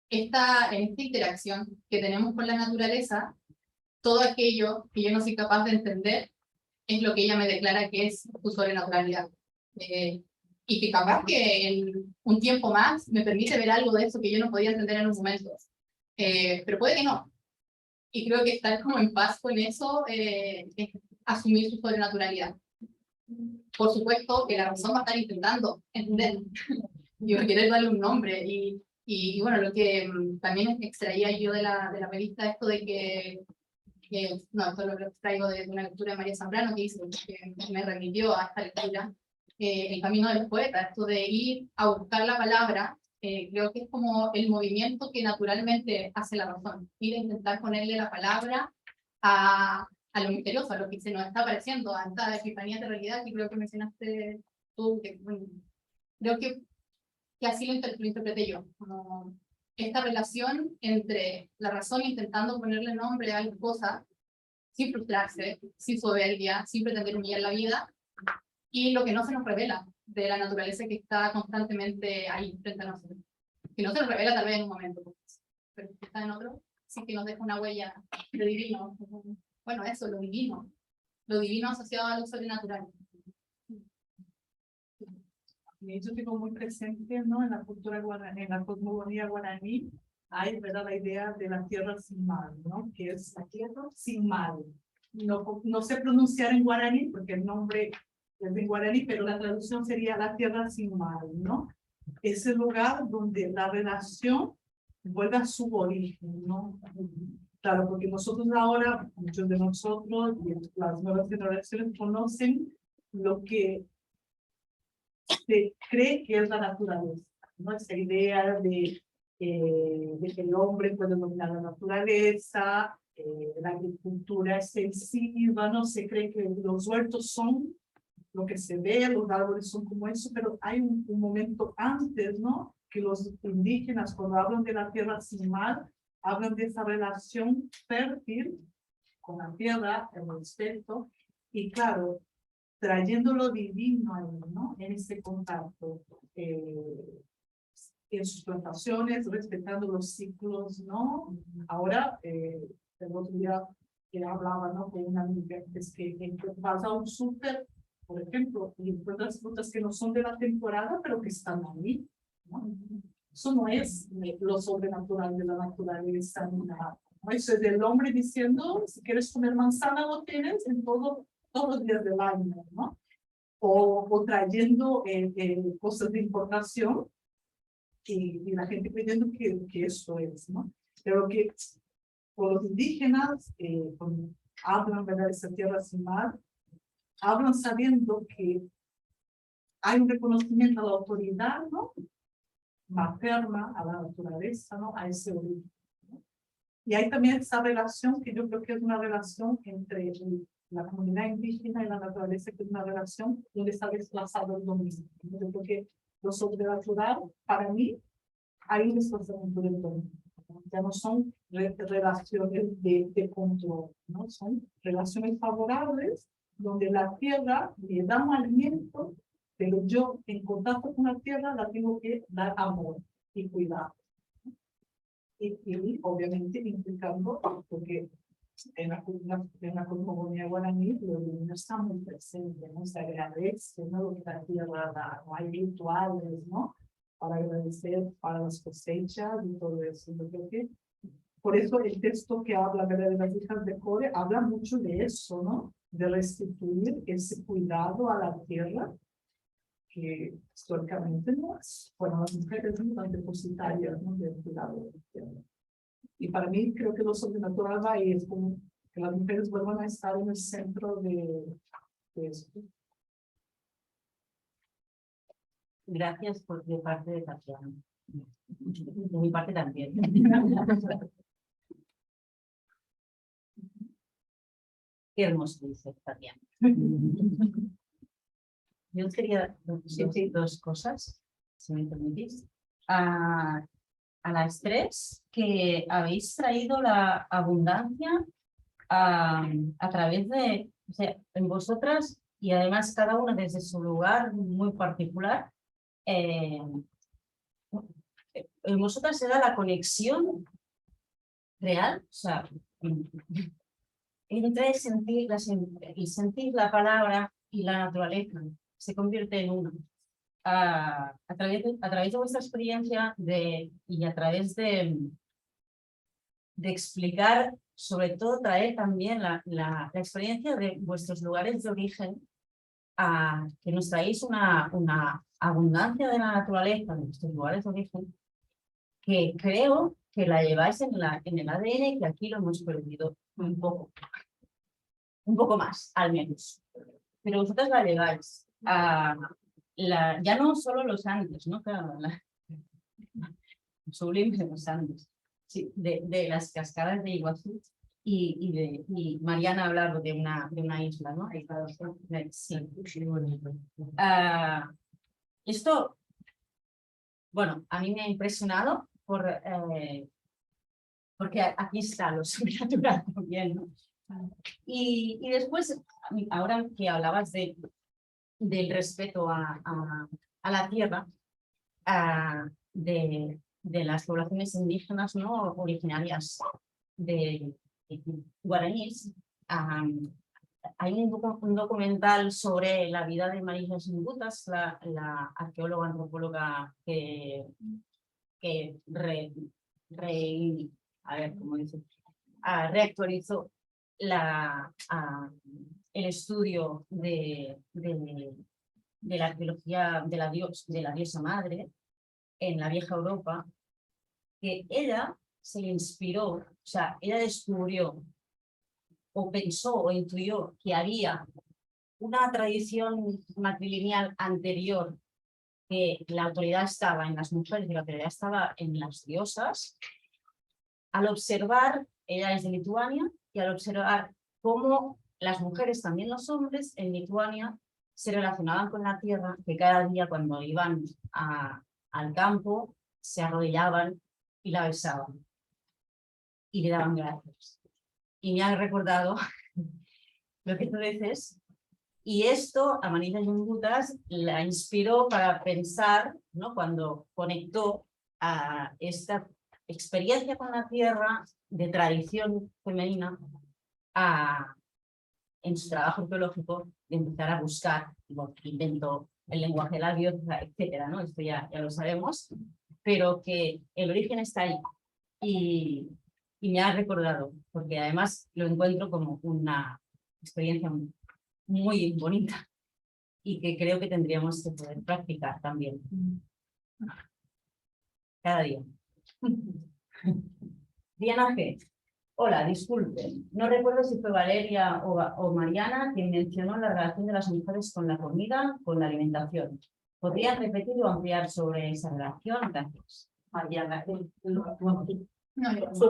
esta interacción que tenemos con la naturaleza, todo aquello que yo no soy capaz de entender es lo que ella me declara que es su sobrenaturalidad. Y que capaz que en un tiempo más me permite ver algo de eso que yo no podía entender en un momento. Pero puede que no. Y creo que estar como en paz con eso es asumir su sobrenaturalidad. Por supuesto que la razón va a estar intentando entender y querer darle un nombre. Y bueno, lo que también extraía yo de la revista, esto de que no, esto lo extraigo de una lectura de María Zambrano que dice que me remitió a esta lectura, el camino del poeta, esto de ir a buscar la palabra, creo que es como el movimiento que naturalmente hace la razón, ir a intentar ponerle la palabra a lo misterioso, a lo que se nos está apareciendo, a esta epifanía de realidad que creo que mencionaste tú, que, bueno, creo que así lo interpreté yo, como esta relación entre la razón intentando ponerle nombre a las cosas, sin frustrarse, sin soberbia, sin pretender humillar la vida, y lo que no se nos revela de la naturaleza que está constantemente ahí frente a nosotros. Que no se nos revela tal vez en un momento, pero que está en otro, sí que nos deja una huella de divino. Bueno, eso, lo divino asociado a lo sobrenatural. Y yo tengo muy presente, ¿no? En la cultura guaraní, en la cosmogonía guaraní, hay, ¿verdad?, la idea de la tierra sin mal, ¿no? Que es la tierra sin mal. No sé pronunciar en guaraní porque el nombre es en guaraní, pero la traducción sería la tierra sin mal, ¿no? Es el lugar donde la relación vuelve a su origen, ¿no? Claro, porque nosotros ahora, muchos de nosotros y las nuevas generaciones conocen lo que se cree que es la naturaleza, ¿no? Esa idea de que el hombre puede dominar la naturaleza, la agricultura extensiva, ¿no? Se cree que los huertos son lo que se ve, los árboles son como eso, pero hay un momento antes, ¿no? Que los indígenas, cuando hablan de la tierra sin mal, hablan de esa relación fértil con la tierra, el respeto, y claro, trayendo lo divino ahí, ¿no? En ese contacto, en sus plantaciones, respetando los ciclos, ¿no? Ahora, el otro día que hablaba, ¿no? Con una amiga, es que vas a un súper, por ejemplo, y encuentras frutas que no son de la temporada, pero que están ahí, ¿no? Eso no es lo sobrenatural de la naturaleza, ni nada, ¿no? Eso es del hombre diciendo, si quieres comer manzana, lo tienes en todos los días del año, ¿no? O trayendo cosas de importación y la gente creyendo que eso es, ¿no? Pero que por los indígenas, cuando hablan, ¿verdad?, de esa tierra sin mar, hablan sabiendo que hay un reconocimiento a la autoridad, ¿no?, materna, a la naturaleza, ¿no?, a ese origen, ¿no? Y hay también esa relación que yo creo que es una relación entre la comunidad indígena y la naturaleza, que es una relación donde está desplazado el dominio. Yo creo que lo sobrenatural, para mí, hay un desplazamiento del dominio. Ya no son relaciones de control, ¿no? Son relaciones favorables donde la tierra le da un alimento, pero yo en contacto con la tierra la tengo que dar amor y cuidado. Y obviamente implicando, porque en la cosmogonía guaraní lo divino está muy presente, ¿no? Se agradece, ¿no?, lo que la tierra da, no hay rituales, ¿no?, para agradecer para las cosechas y todo eso. Yo creo que por eso el texto que habla, ¿verdad?, de las hijas de Core habla mucho de eso, ¿no?, de restituir ese cuidado a la tierra que históricamente no es, bueno, las mujeres son tan depositarias, ¿no?, del cuidado de la tierra. Y para mí creo que lo sobrenatural va ahí, es como que las mujeres vuelvan a estar en el centro de esto. Gracias por de parte de Tatiana. De mi parte también. Qué hermoso dice Tatiana. Yo quería decir dos cosas, si me permitís. A las tres, que habéis traído la abundancia a través de, o sea, en vosotras, y además cada una desde su lugar muy particular, en vosotras se da la conexión real, o sea, entre sentir la palabra y la naturaleza, se convierte en uno. A través de vuestra experiencia y a través de explicar, sobre todo traer también la experiencia de vuestros lugares de origen, que nos traéis una abundancia de la naturaleza de vuestros lugares de origen, que creo que la lleváis en el ADN, que aquí lo hemos perdido un poco más, al menos. Pero vosotros la lleváis. ya no solo los Andes, ¿no? Claro, sublime de los Andes, sí, de las cascadas de Iguazú y Mariana ha hablado de una isla, ¿no? Sí. Esto, bueno, a mí me ha impresionado porque aquí está lo sobrenatural también, ¿no? Y después, ahora que hablabas del respeto a la tierra, de las poblaciones indígenas, ¿no? Originarias de guaraníes, hay un documental sobre la vida de Marisa Xingutas, la arqueóloga antropóloga que a ver, ¿cómo dice? Reactualizó el estudio de la arqueología de la diosa madre en la vieja Europa, que ella se inspiró, o sea, ella descubrió o pensó o intuyó que había una tradición matrilineal anterior, que la autoridad estaba en las mujeres y la autoridad estaba en las diosas. Al observar, ella es de Lituania, y al observar cómo las mujeres, también los hombres, en Lituania se relacionaban con la tierra, que cada día cuando iban al campo se arrodillaban y la besaban y le daban gracias. Y me ha recordado lo que tú dices, y esto a Marisa Xingutas la inspiró para pensar, ¿no? Cuando conectó a esta experiencia con la tierra de tradición femenina en su trabajo arqueológico, de empezar a buscar, bueno, inventó el lenguaje de la diosa, etcétera, ¿no? Esto ya lo sabemos, pero que el origen está ahí y me ha recordado, porque además lo encuentro como una experiencia muy bonita y que creo que tendríamos que poder practicar también cada día. Diana G. Hola, disculpen, no recuerdo si fue Valeria o Mariana quien mencionó la relación de las mujeres con la comida, con la alimentación. ¿Podrían repetir o ampliar sobre esa relación? Gracias. Mariana, Fue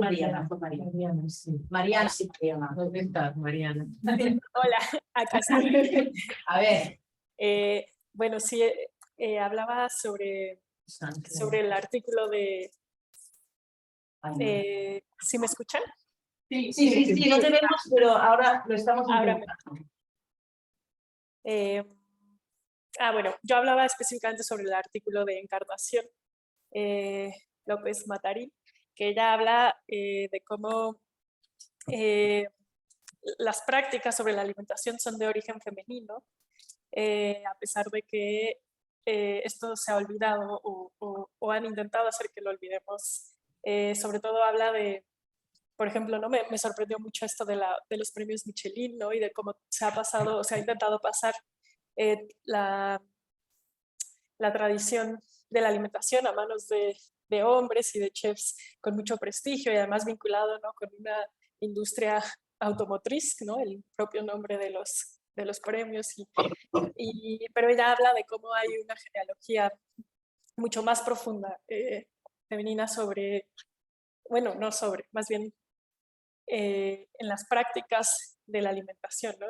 Mariana, fue Mariana. Mariana, sí. Mariana, sí, ¿Dónde estás, Mariana? Hola, acá estoy. a ver. Bueno, sí, hablaba sobre el artículo de... ¿sí me escuchan? Sí, no te vemos, pero ahora lo estamos intentando. Bueno, yo hablaba específicamente sobre el artículo de Encarnación López Matarín, que ella habla de cómo las prácticas sobre la alimentación son de origen femenino, a pesar de que esto se ha olvidado o han intentado hacer que lo olvidemos. Sobre todo habla de, por ejemplo, ¿no? Me sorprendió mucho esto de los premios Michelin, ¿no? Y de cómo se ha intentado pasar la tradición de la alimentación a manos de hombres y de chefs con mucho prestigio y además vinculado, ¿no? Con una industria automotriz, ¿no? El propio nombre de los premios. Pero ella habla de cómo hay una genealogía mucho más profunda, femenina sobre, bueno, no sobre, más bien en las prácticas de la alimentación, ¿no?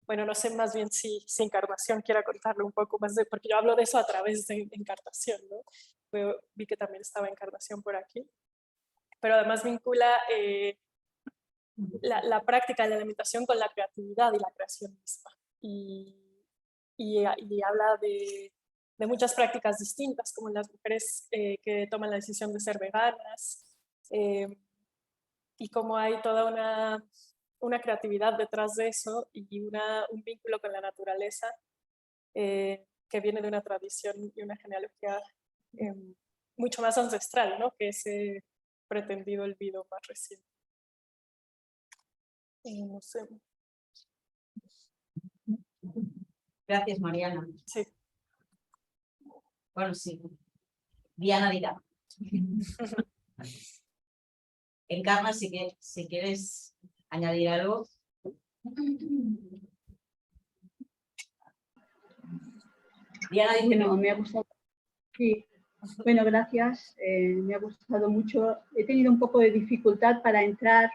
Bueno, no sé más bien si Encarnación quiera contarle un poco más porque yo hablo de eso a través de Encarnación, ¿no? Vi que también estaba Encarnación por aquí. Pero además vincula la práctica de la alimentación con la creatividad y la creación misma. Y habla de muchas prácticas distintas, como las mujeres que toman la decisión de ser veganas, y cómo hay toda una creatividad detrás de eso y un vínculo con la naturaleza que viene de una tradición y una genealogía mucho más ancestral, ¿no? Que ese pretendido olvido más reciente. No sé. Gracias, Mariana. Sí. Bueno, sí. Diana dirá. Encarna, si quieres añadir algo. Diana, dice que Bueno, me ha gustado. Sí, bueno, gracias. Me ha gustado mucho. He tenido un poco de dificultad para entrar,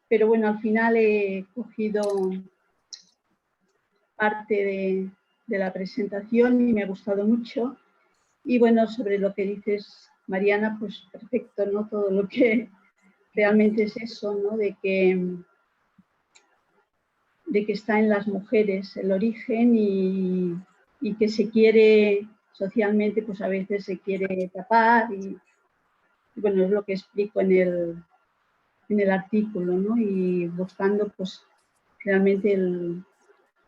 pero bueno, al final he cogido parte de la presentación y me ha gustado mucho. Y bueno, sobre lo que dices, Mariana, pues perfecto, ¿no? Todo lo que realmente es eso, ¿no? De que está en las mujeres el origen y que se quiere socialmente, pues a veces se quiere tapar y bueno, es lo que explico en el artículo, ¿no? Y buscando pues realmente el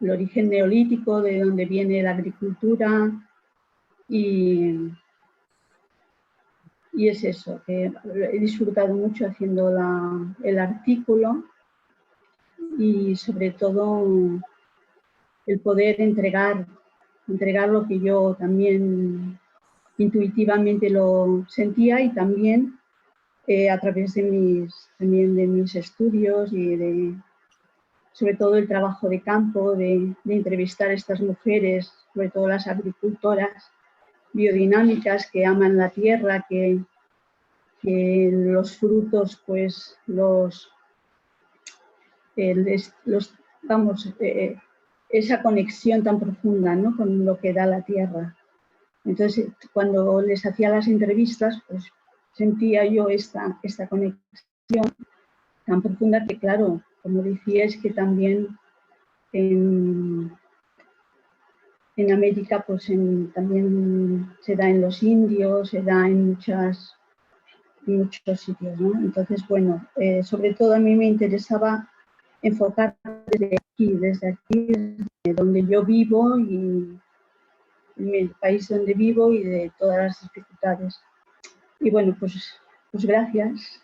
origen neolítico, de donde viene la agricultura y es eso, que he disfrutado mucho haciendo el artículo y sobre todo el poder entregar lo que yo también intuitivamente lo sentía y también a través de mis estudios y sobre todo el trabajo de campo, de entrevistar a estas mujeres, sobre todo las agricultoras biodinámicas que aman la tierra, que los frutos pues esa conexión tan profunda, ¿no? Con lo que da la tierra. Entonces, cuando les hacía las entrevistas, pues sentía yo esta conexión tan profunda que, claro, como decía, es que también en América pues también se da en los indios, se da en muchos sitios, ¿no? Entonces, bueno, sobre todo a mí me interesaba enfocar desde aquí, donde yo vivo y en el país donde vivo y de todas las dificultades. Y bueno, pues gracias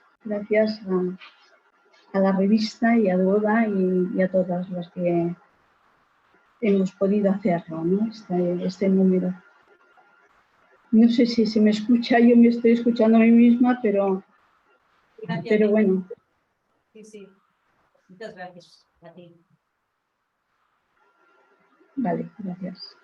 a la revista y a Duoda y a todas las que hemos podido hacerlo, ¿no? Este número. No sé si se me escucha, yo me estoy escuchando a mí misma, pero bueno. Sí, sí. Muchas gracias a ti. Vale, gracias.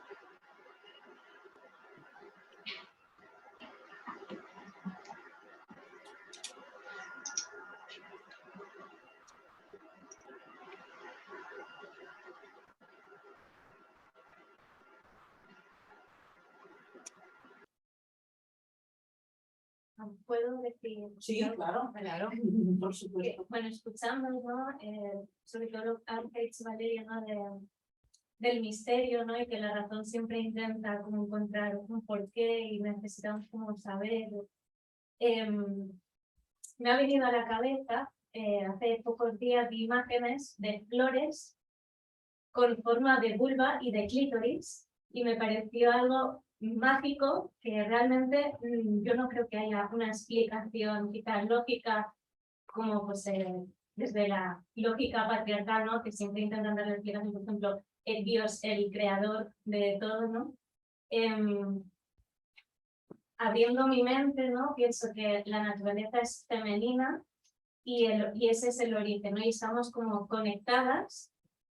¿Puedo decir? sí, algo? claro, por supuesto. Bueno, escuchando, ¿no? Sobre todo lo que ha dicho Valeria, ¿no? Del misterio, ¿no? Y que la razón siempre intenta como encontrar un porqué y necesitamos como saber. Me ha venido a la cabeza, hace pocos días vi imágenes de flores con forma de vulva y de clítoris y me pareció algo mágico que realmente yo no creo que haya una explicación quizás lógica como pues desde la lógica patriarcal, ¿no? Que siempre intentan dar la explicación, por ejemplo, el Dios, el creador de todo, ¿no? Abriendo mi mente, ¿no? Pienso que la naturaleza es femenina y ese es el origen, ¿no? Y estamos como conectadas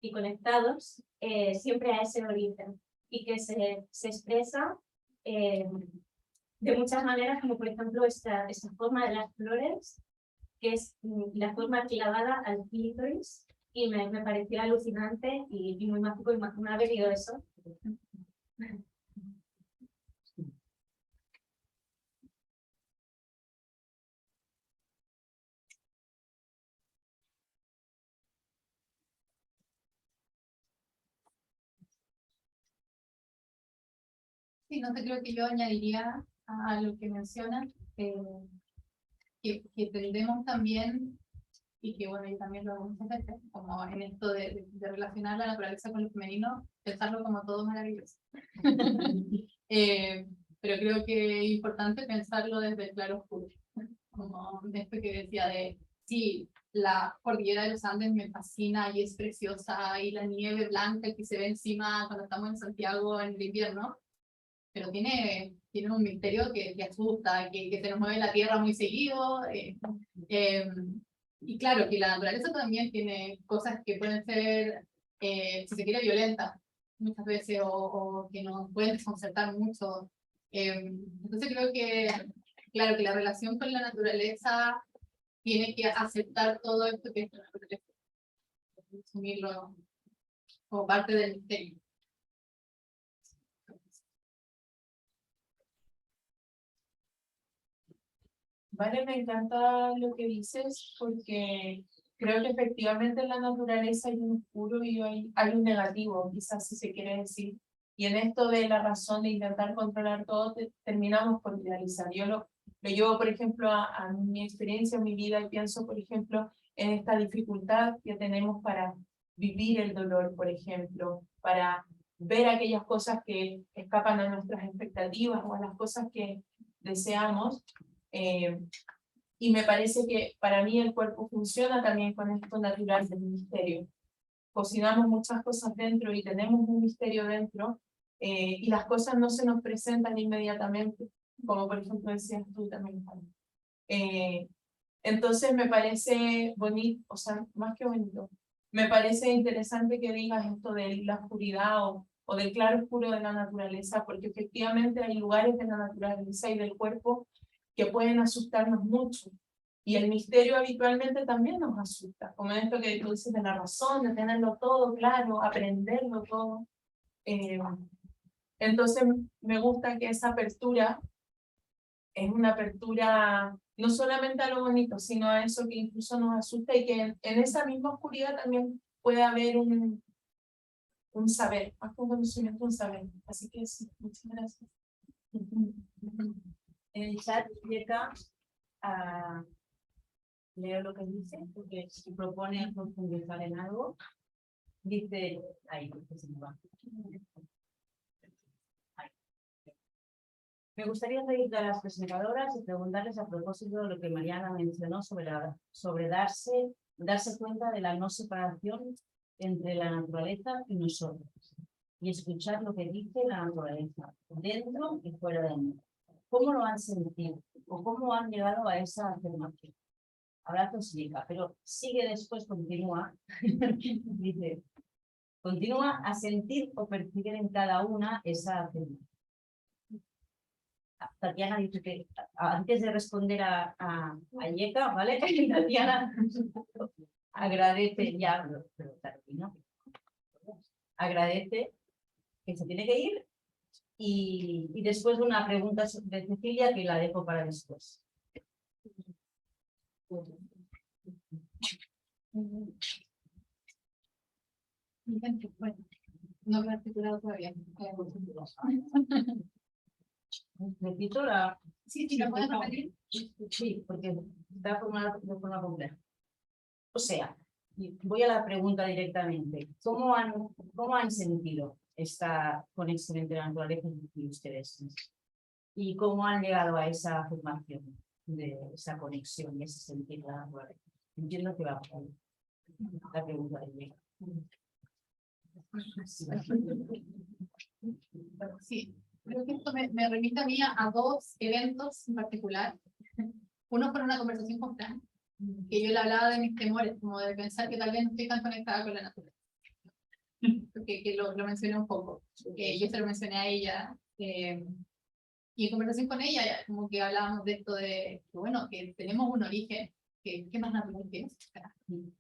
y conectados siempre a ese origen y que se expresa de muchas maneras, como por ejemplo esta forma de las flores, que es la forma clavada al clítoris, y me pareció alucinante y muy mágico, y me ha venido eso. Sí, no sé, creo que yo añadiría a lo que mencionan, que tendemos también, y que bueno, yo también lo hago muchas veces, como en esto de relacionar la naturaleza con lo femenino, pensarlo como todo maravilloso. Pero creo que es importante pensarlo desde el claro oscuro, como esto que decía de, sí, la cordillera de los Andes me fascina y es preciosa, y la nieve blanca que se ve encima cuando estamos en Santiago en el invierno, pero tiene un misterio que asusta, que se nos mueve la tierra muy seguido. Y claro, que la naturaleza también tiene cosas que pueden ser, si se quiere, violentas. muchas veces o que nos pueden desconcertar mucho. Entonces creo que, claro, que la relación con la naturaleza tiene que aceptar todo esto que es la naturaleza, asumirlo como parte del misterio. Vale, me encanta lo que dices porque creo que efectivamente en la naturaleza hay un oscuro y hay un negativo, quizás si se quiere decir. Y en esto de la razón de intentar controlar todo, terminamos por idealizar. Yo lo llevo, por ejemplo, a mi experiencia, a mi vida, y pienso, por ejemplo, en esta dificultad que tenemos para vivir el dolor, por ejemplo, para ver aquellas cosas que escapan a nuestras expectativas o a las cosas que deseamos. Y me parece que para mí el cuerpo funciona también con esto natural del misterio. Cocinamos muchas cosas dentro y tenemos un misterio dentro, y las cosas no se nos presentan inmediatamente, como por ejemplo decías tú también, Juan. Entonces me parece bonito, o sea, más que bonito, me parece interesante que digas esto de la oscuridad o del claro oscuro de la naturaleza, porque efectivamente hay lugares de la naturaleza y del cuerpo que pueden asustarnos mucho. Y el misterio habitualmente también nos asusta, como esto que tú dices de la razón, de tenerlo todo claro, aprenderlo todo. Entonces me gusta que esa apertura es una apertura no solamente a lo bonito, sino a eso que incluso nos asusta y que en esa misma oscuridad también puede haber un saber, más que un conocimiento, un saber. Así que sí, muchas gracias. En el chat llega a leo lo que dice, porque si propone profundizar en algo, dice, ahí, se me va. Ahí. Me gustaría pedir a las presentadoras y preguntarles a propósito de lo que Mariana mencionó sobre darse cuenta de la no separación entre la naturaleza y nosotros, y escuchar lo que dice la naturaleza, dentro y fuera de mí. ¿Cómo lo han sentido? ¿O cómo han llegado a esa afirmación? Ahora te explica, pero sigue después, continúa. Dice, continúa a sentir o percibir en cada una esa afirmación. Tatiana dice que antes de responder a Yeka, ¿vale? Tatiana agradece, ya, pero termino. Agradece que se tiene que ir y después de una pregunta de Cecilia que la dejo para después. Bueno, no me he articulado todavía. Repito la... Sí, ¿lo puedes repetir? Sí, porque está formada de forma compleja. O sea, voy a la pregunta directamente. ¿Cómo han sentido esta conexión entre la naturaleza y ustedes? ¿Y cómo han llegado a esa afirmación de esa conexión y ese sentir de la naturaleza? Entiendo que va por la pregunta de Yeka. Sí, creo que esto me remite a mí a dos eventos en particular. Uno fue una conversación con Fran, que yo le hablaba de mis temores, como de pensar que tal vez no estoy tan conectada con la naturaleza. Que lo mencioné un poco. Yo se lo mencioné a ella. Y en conversación con ella, como que hablábamos de esto de, que, bueno, que tenemos un origen, que más natural que es. O sea,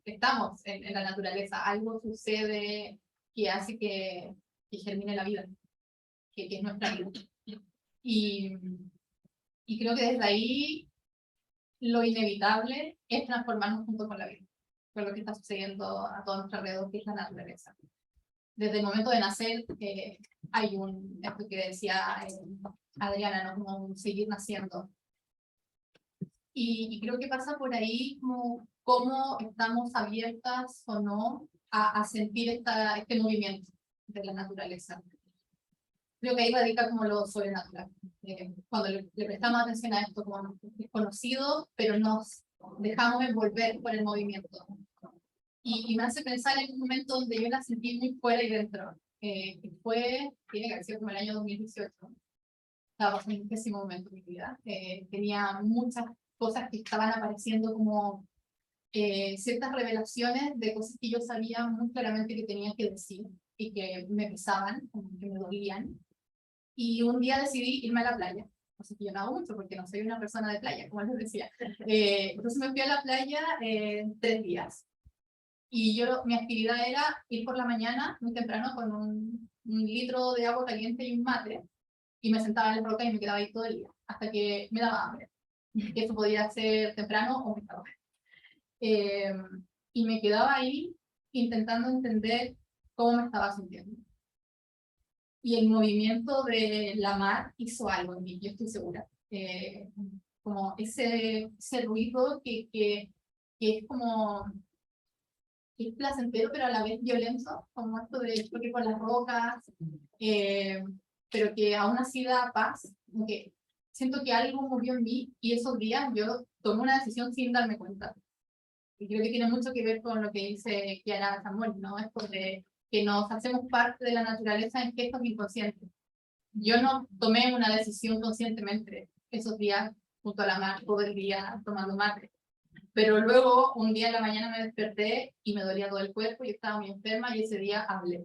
estamos en la naturaleza, algo sucede que hace que germine la vida, que es nuestra vida. Y creo que desde ahí lo inevitable es transformarnos junto con la vida, con lo que está sucediendo a todo nuestro alrededor, que es la naturaleza. Desde el momento de nacer hay esto que decía Adriana, ¿no? Como un seguir naciendo. Y creo que pasa por ahí como cómo estamos abiertas o no a sentir este movimiento de la naturaleza. Creo que ahí radica como lo sobrenatural. Cuando le prestamos atención a esto como desconocido, pero nos dejamos envolver por el movimiento. Y me hace pensar en un momento donde yo la sentí muy fuera y dentro. Que tiene que haber sido como el año 2018. Estaba pasando un pésimo momento de mi vida. Tenía muchas cosas que estaban apareciendo como ciertas revelaciones de cosas que yo sabía muy claramente que tenía que decir. y que me pesaban, como que me dolían. Y un día decidí irme a la playa. Así que yo no hago mucho porque no soy una persona de playa, como les decía. Entonces me fui a la playa 3 días. Y mi actividad era ir por la mañana, muy temprano, con un litro de agua caliente y un mate. Y me sentaba en la roca y me quedaba ahí todo el día, hasta que me daba hambre. Eso podía ser temprano o muy tarde. Y me quedaba ahí intentando entender cómo me estaba sintiendo. Y el movimiento de la mar hizo algo en mí, yo estoy segura. Como ese ruido que es como, que es placentero, pero a la vez violento, como esto de choque con las rocas, pero que aún así da paz. Como que siento que algo movió en mí y esos días yo tomé una decisión sin darme cuenta. Y creo que tiene mucho que ver con lo que dice Chiara Samuel, ¿no? Esto de que nos hacemos parte de la naturaleza en gestos inconscientes. Yo no tomé una decisión conscientemente esos días junto a la mar, todo el día tomando mate. Pero luego, un día en la mañana me desperté y me dolía todo el cuerpo y estaba muy enferma y ese día hablé.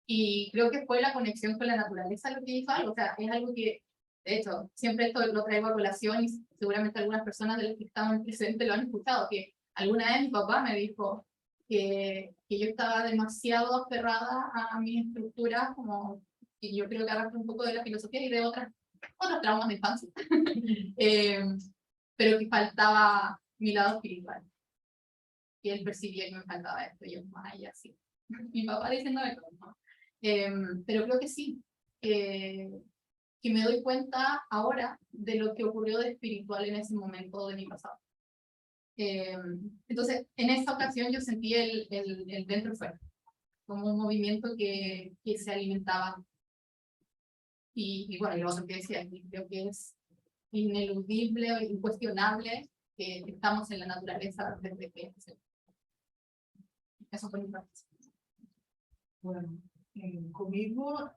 Y creo que fue la conexión con la naturaleza lo que hizo algo. O sea, es algo que, de hecho, siempre esto lo traigo a colación y seguramente algunas personas de las que estaban presentes lo han escuchado, que alguna vez mi papá me dijo que yo estaba demasiado aferrada a mi estructura, como, y yo creo que arrastro un poco de la filosofía y de otros traumas de infancia, pero que faltaba mi lado espiritual. Y él percibía que me faltaba esto, y yo, ay, así. Mi papá diciéndome todo, ¿no? Pero creo que sí, que me doy cuenta ahora de lo que ocurrió de espiritual en ese momento de mi pasado. Entonces, en esta ocasión yo sentí el dentro y fuera, como un movimiento que se alimentaba. Y bueno, y lo otro que decía, creo que es ineludible o incuestionable que estamos en la naturaleza desde que eso fue mi parte. Bueno, conmigo,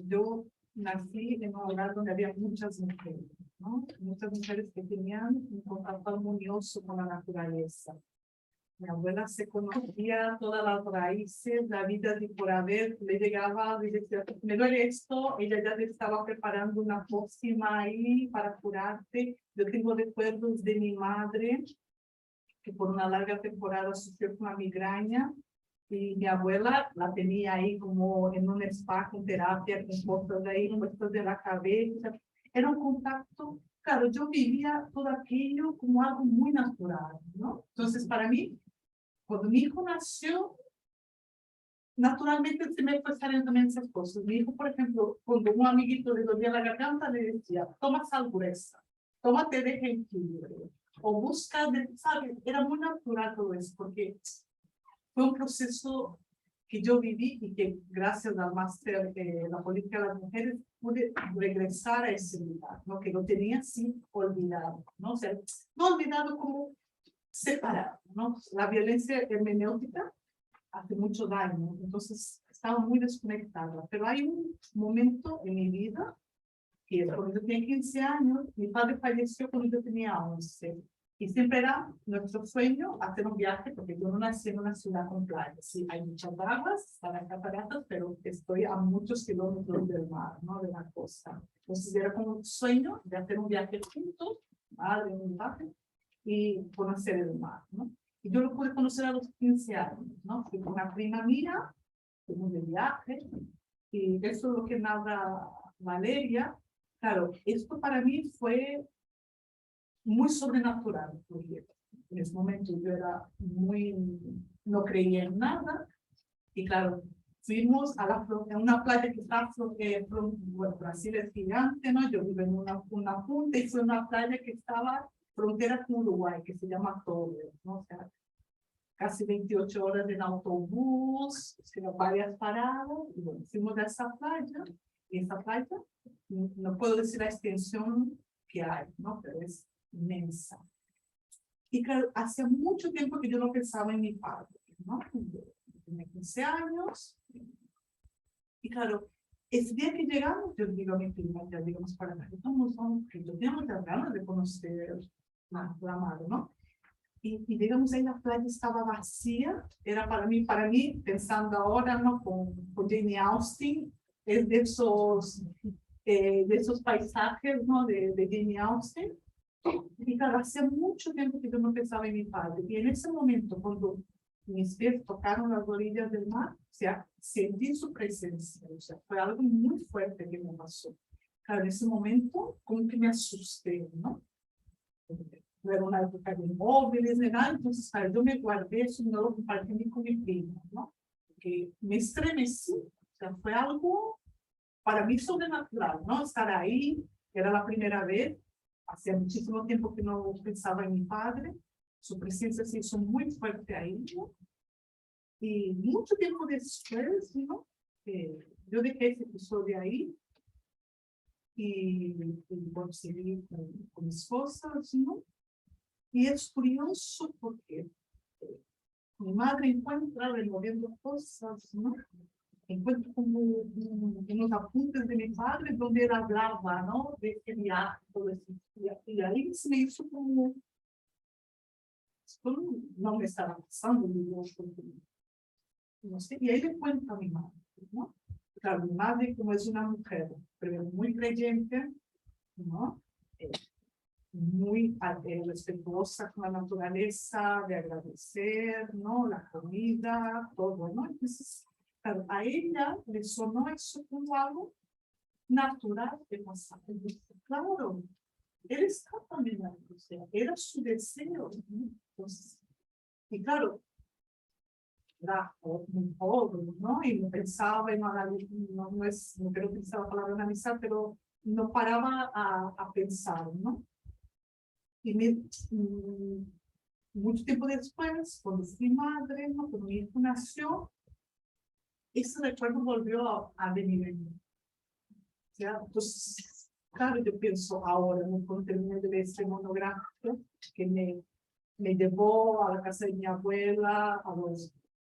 yo nací en un hogar donde había muchas mujeres, ¿no? Muchas mujeres que tenían un contacto armonioso con la naturaleza. Mi abuela se conocía todas las raíces, la vida de por haber, le llegaba y decía, me duele esto, ella ya te estaba preparando una pócima ahí para curarte. Yo tengo recuerdos de mi madre, que por una larga temporada sufrió con una migraña, y mi abuela la tenía ahí como en un spa con terapia, con cosas de ahí, puestas de la cabeza. Era un contacto, claro, yo vivía todo aquello como algo muy natural, ¿no? Entonces, para mí, cuando mi hijo nació, naturalmente se me pasaron también esas cosas. Mi hijo, por ejemplo, cuando un amiguito le dolía la garganta, le decía, toma sal gruesa, toma té de jengibre, o busca, ¿sabes? Era muy natural todo eso, porque fue un proceso que yo viví y que gracias al máster de la política de las mujeres pude regresar a ese lugar, ¿no? Que lo tenía así olvidado, ¿no? O sea, no olvidado como separado, ¿no? La violencia hermenéutica hace mucho daño, entonces estaba muy desconectada. Pero hay un momento en mi vida, que es cuando yo tenía 15 años, mi padre falleció cuando yo tenía 11. Y siempre era nuestro sueño hacer un viaje, porque yo no nací en una ciudad con playas. Sí, hay muchas aguas, están las cataratas, pero estoy a muchos kilómetros del mar, ¿no? De la costa. Entonces era como un sueño de hacer un viaje juntos, madre, un viaje, y conocer el mar, ¿no? Y yo lo pude conocer a los 15 años, ¿no? Fui con una prima mía, fuimos de viaje, y eso es lo que narra Valeria. Claro, esto para mí fue muy sobrenatural, porque en ese momento yo era no creía en nada, y claro, fuimos a una playa que está, bueno, Brasil es gigante, ¿no? Yo vivo en una punta, y fue una playa que estaba frontera con Uruguay, que se llama Torres, ¿no? O sea, casi 28 horas en autobús, varias paradas, y bueno, fuimos a esa playa, y esa playa, no puedo decir la extensión que hay, ¿no? Pero es inmensa. Y claro, hace mucho tiempo que yo no pensaba en mi padre, ¿no? Yo tenía 15 años, y claro, ese día que llegamos, yo digo a mi prima, ya llegamos para acá, que yo tenía muchas ganas de conocer la madre, ¿no? y digamos ahí la playa estaba vacía, era para mí pensando ahora, ¿no? Con Jane Austen, es de esos paisajes, ¿no? De Jane Austen. Y claro, hacía mucho tiempo que yo no pensaba en mi padre. Y en ese momento, cuando mis pies tocaron las orillas del mar, o sea, sentí su presencia. O sea, fue algo muy fuerte que me pasó. Claro, en ese momento, como que me asusté, ¿no? No era una época de móviles ni nada, entonces, claro, yo me guardé eso y no lo compartí ni con mi prima, ¿no? Porque me estremecí. O sea, fue algo para mí sobrenatural, ¿no? Estar ahí, era la primera vez. Hacía muchísimo tiempo que no pensaba en mi padre. Su presencia se hizo muy fuerte ahí, ¿no? Y mucho tiempo después, ¿no? Yo dejé ese episodio ahí y bueno, seguí con mis cosas, ¿no? Y es curioso porque mi madre encuentra removiendo cosas, ¿no? Encuentro como unos apuntes de mi padre donde él hablaba, ¿no? De este viaje, todo eso. Y ahí se me hizo como, esto no me estaba pasando, digo, no sé, y ahí le cuento a mi madre, ¿no? Claro, mi madre, como es una mujer, pero muy creyente, ¿no? Muy respetuosa con la naturaleza, de agradecer, ¿no? La comida, todo, ¿no? Entonces, claro, a ella le sonó eso como algo natural de pasar. Claro, él estaba también ahí, o sea, era su deseo, ¿no? Entonces, y claro, era muy joven, ¿no? Y no pensaba en no quiero utilizar la palabra analizar, pero no paraba a pensar, ¿no? Y mucho tiempo después, cuando fui madre, ¿no? Cuando mi hijo nació, ese recuerdo volvió a venir en mí. ¿Ya? Entonces, claro, yo pienso ahora en un contenido de este monográfico que me llevó a la casa de mi abuela,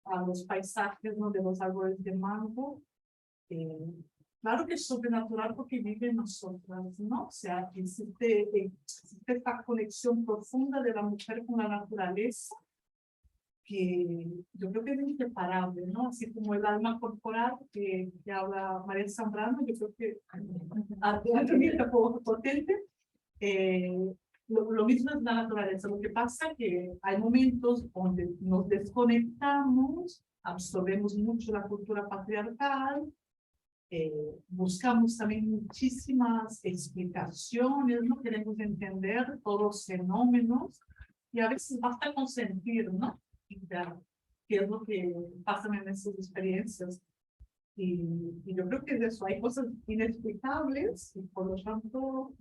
a los paisajes, ¿no? De los árboles de mango. Claro que es sobrenatural porque vive en nosotras, ¿no? O sea, existe esta conexión profunda de la mujer con la naturaleza que yo creo que es inseparable, ¿no? Así como el alma corporal que habla María Zambrano, yo creo que a potente. Lo mismo es la naturaleza. Lo que pasa es que hay momentos donde nos desconectamos, absorbemos mucho la cultura patriarcal, buscamos también muchísimas explicaciones, no queremos entender todos los fenómenos y a veces basta con sentir, ¿no? ¿Qué es lo que pasa en esas experiencias? Y yo creo que de eso hay cosas inexplicables y por lo tanto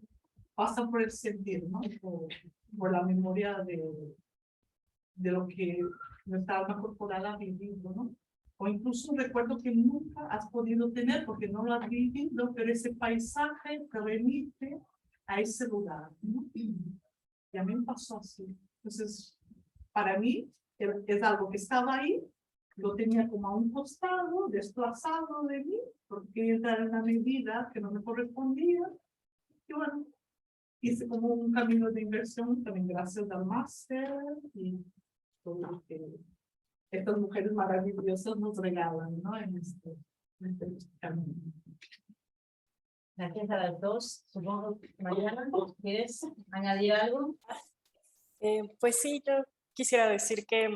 pasan por el sentir, ¿no? Por la memoria de lo que nuestra alma corporal ha vivido, ¿no? O incluso un recuerdo que nunca has podido tener porque no lo has vivido, pero ese paisaje te remite a ese lugar, ¿no? Y a mí me pasó así. Entonces, para mí, es algo que estaba ahí, lo tenía como a un costado, desplazado de mí, porque era una medida que no me correspondía. Y bueno, hice como un camino de inversión, también gracias al máster y todo lo que estas mujeres maravillosas nos regalan, ¿no? En este camino. Gracias a las dos. Supongo que Mariana, ¿quieres añadir algo? Pues sí, yo quisiera decir que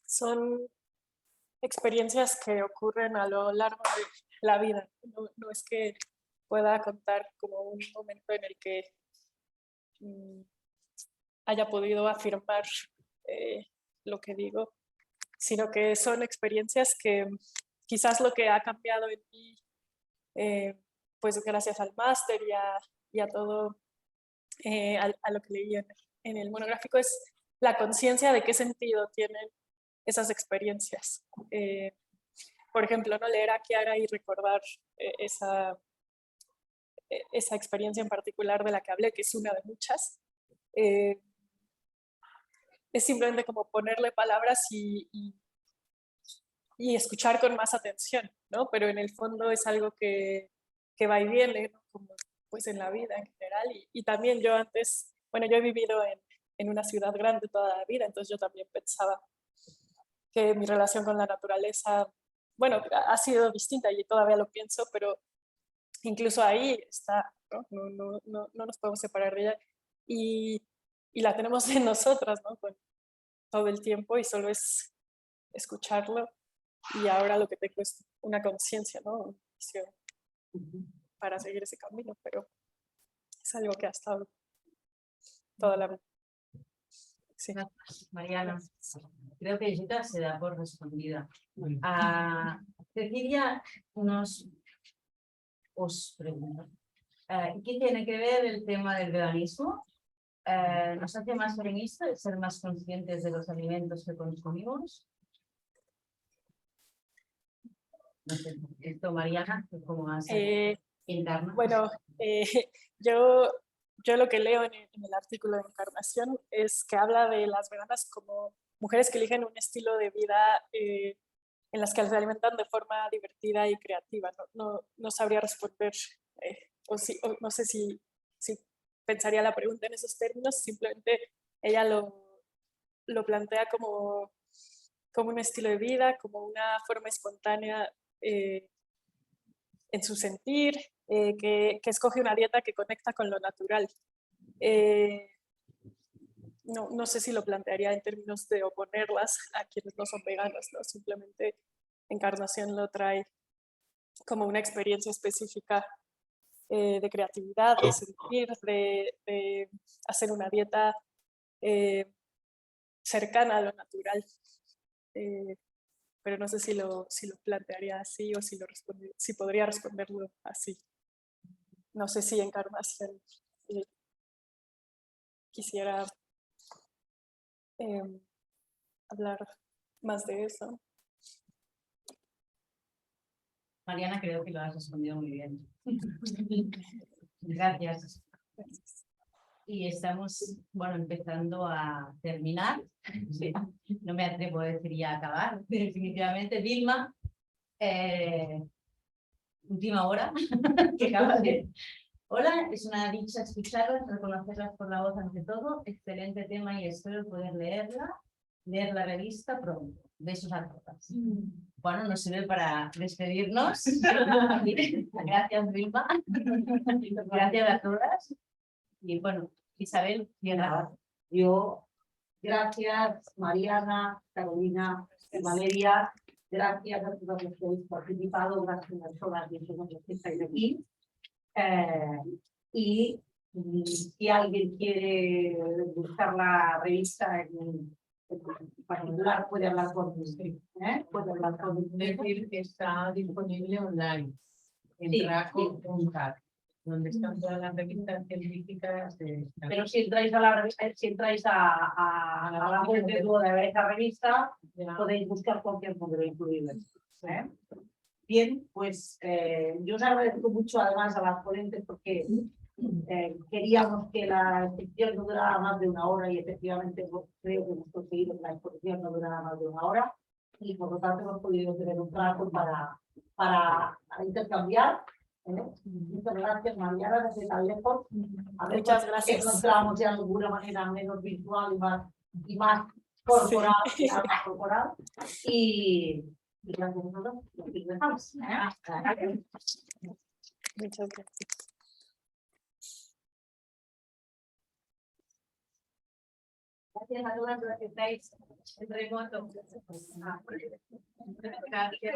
son experiencias que ocurren a lo largo de la vida. No es que pueda contar como un momento en el que haya podido afirmar lo que digo, sino que son experiencias que quizás lo que ha cambiado en mí, pues gracias al máster y a todo, a lo que leí en el monográfico, es la conciencia de qué sentido tienen esas experiencias. Por ejemplo, no leer a Chiara y recordar esa experiencia en particular de la que hablé, que es una de muchas. Es simplemente como ponerle palabras y escuchar con más atención, ¿no? Pero en el fondo es algo que va y viene, ¿no? Como pues en la vida en general. Y también yo antes, bueno, yo he vivido en una ciudad grande toda la vida, entonces yo también pensaba que mi relación con la naturaleza, bueno, ha sido distinta y todavía lo pienso, pero incluso ahí está, ¿no? No nos podemos separar de ella y la tenemos en nosotras, ¿no? Con todo el tiempo y solo es escucharlo y ahora lo que tengo es una conciencia, ¿no? Una visión para seguir ese camino, pero es algo que ha estado toda la vida. Sí. Gracias, Mariana. Creo que Jessica se da por respondida. Cecilia os pregunto, ¿qué tiene que ver el tema del veganismo? ¿Nos hace más feministas ser más conscientes de los alimentos que consumimos? No sé, esto Mariana, ¿cómo hace interna? Bueno, yo lo que leo en el artículo de Encarnación es que habla de las veganas como mujeres que eligen un estilo de vida en las que se alimentan de forma divertida y creativa. No sabría responder, o no sé si pensaría la pregunta en esos términos, simplemente ella lo plantea como un estilo de vida, como una forma espontánea en su sentir, que escoge una dieta que conecta con lo natural. No sé si lo plantearía en términos de oponerlas a quienes no son veganos, ¿no? Simplemente Encarnación lo trae como una experiencia específica de creatividad, de sentir, de hacer una dieta cercana a lo natural. Pero no sé si lo plantearía así o si podría responderlo así. No sé si Encarnación quisiera hablar más de eso. Mariana, creo que lo has respondido muy bien. Gracias. Y estamos, bueno, empezando a terminar. Sí, no me atrevo a decir ya acabar, definitivamente. Vilma, última hora que acaba de... Hola, es una dicha escucharlas, reconocerlas por la voz ante todo. Excelente tema y espero poder leer la revista pronto. Besos a todas. Bueno, nos sirve para despedirnos. Gracias, Vilma. Gracias a todas. Y bueno, Isabel, cierra. Yo, gracias Mariana, Carolina, Valeria, gracias a todos los que habéis participado, gracias a todas las que estáis aquí. Y si alguien quiere buscar la revista para hablar, puede hablar con usted. Puede hablar con usted. Decir que está disponible online en Sí, Draco.cat, donde están todas las revistas científicas. Pero si entráis a la web de esta revista, podéis buscar cualquier modelo incluido. Bien, pues yo os agradezco mucho además a las ponentes porque queríamos que la exposición no durara más de una hora y efectivamente creo que hemos conseguido que la exposición no durara más de una hora y por lo tanto hemos podido tener un rato para intercambiar. Muchas gracias, Mariana, desde tan lejos. Muchas gracias. Encontramos ya de alguna manera menos virtual y más corporal. Sí. Corporal. Y gracias a todos. Muchas gracias. Gracias a todas las que estáis en remoto. Gracias.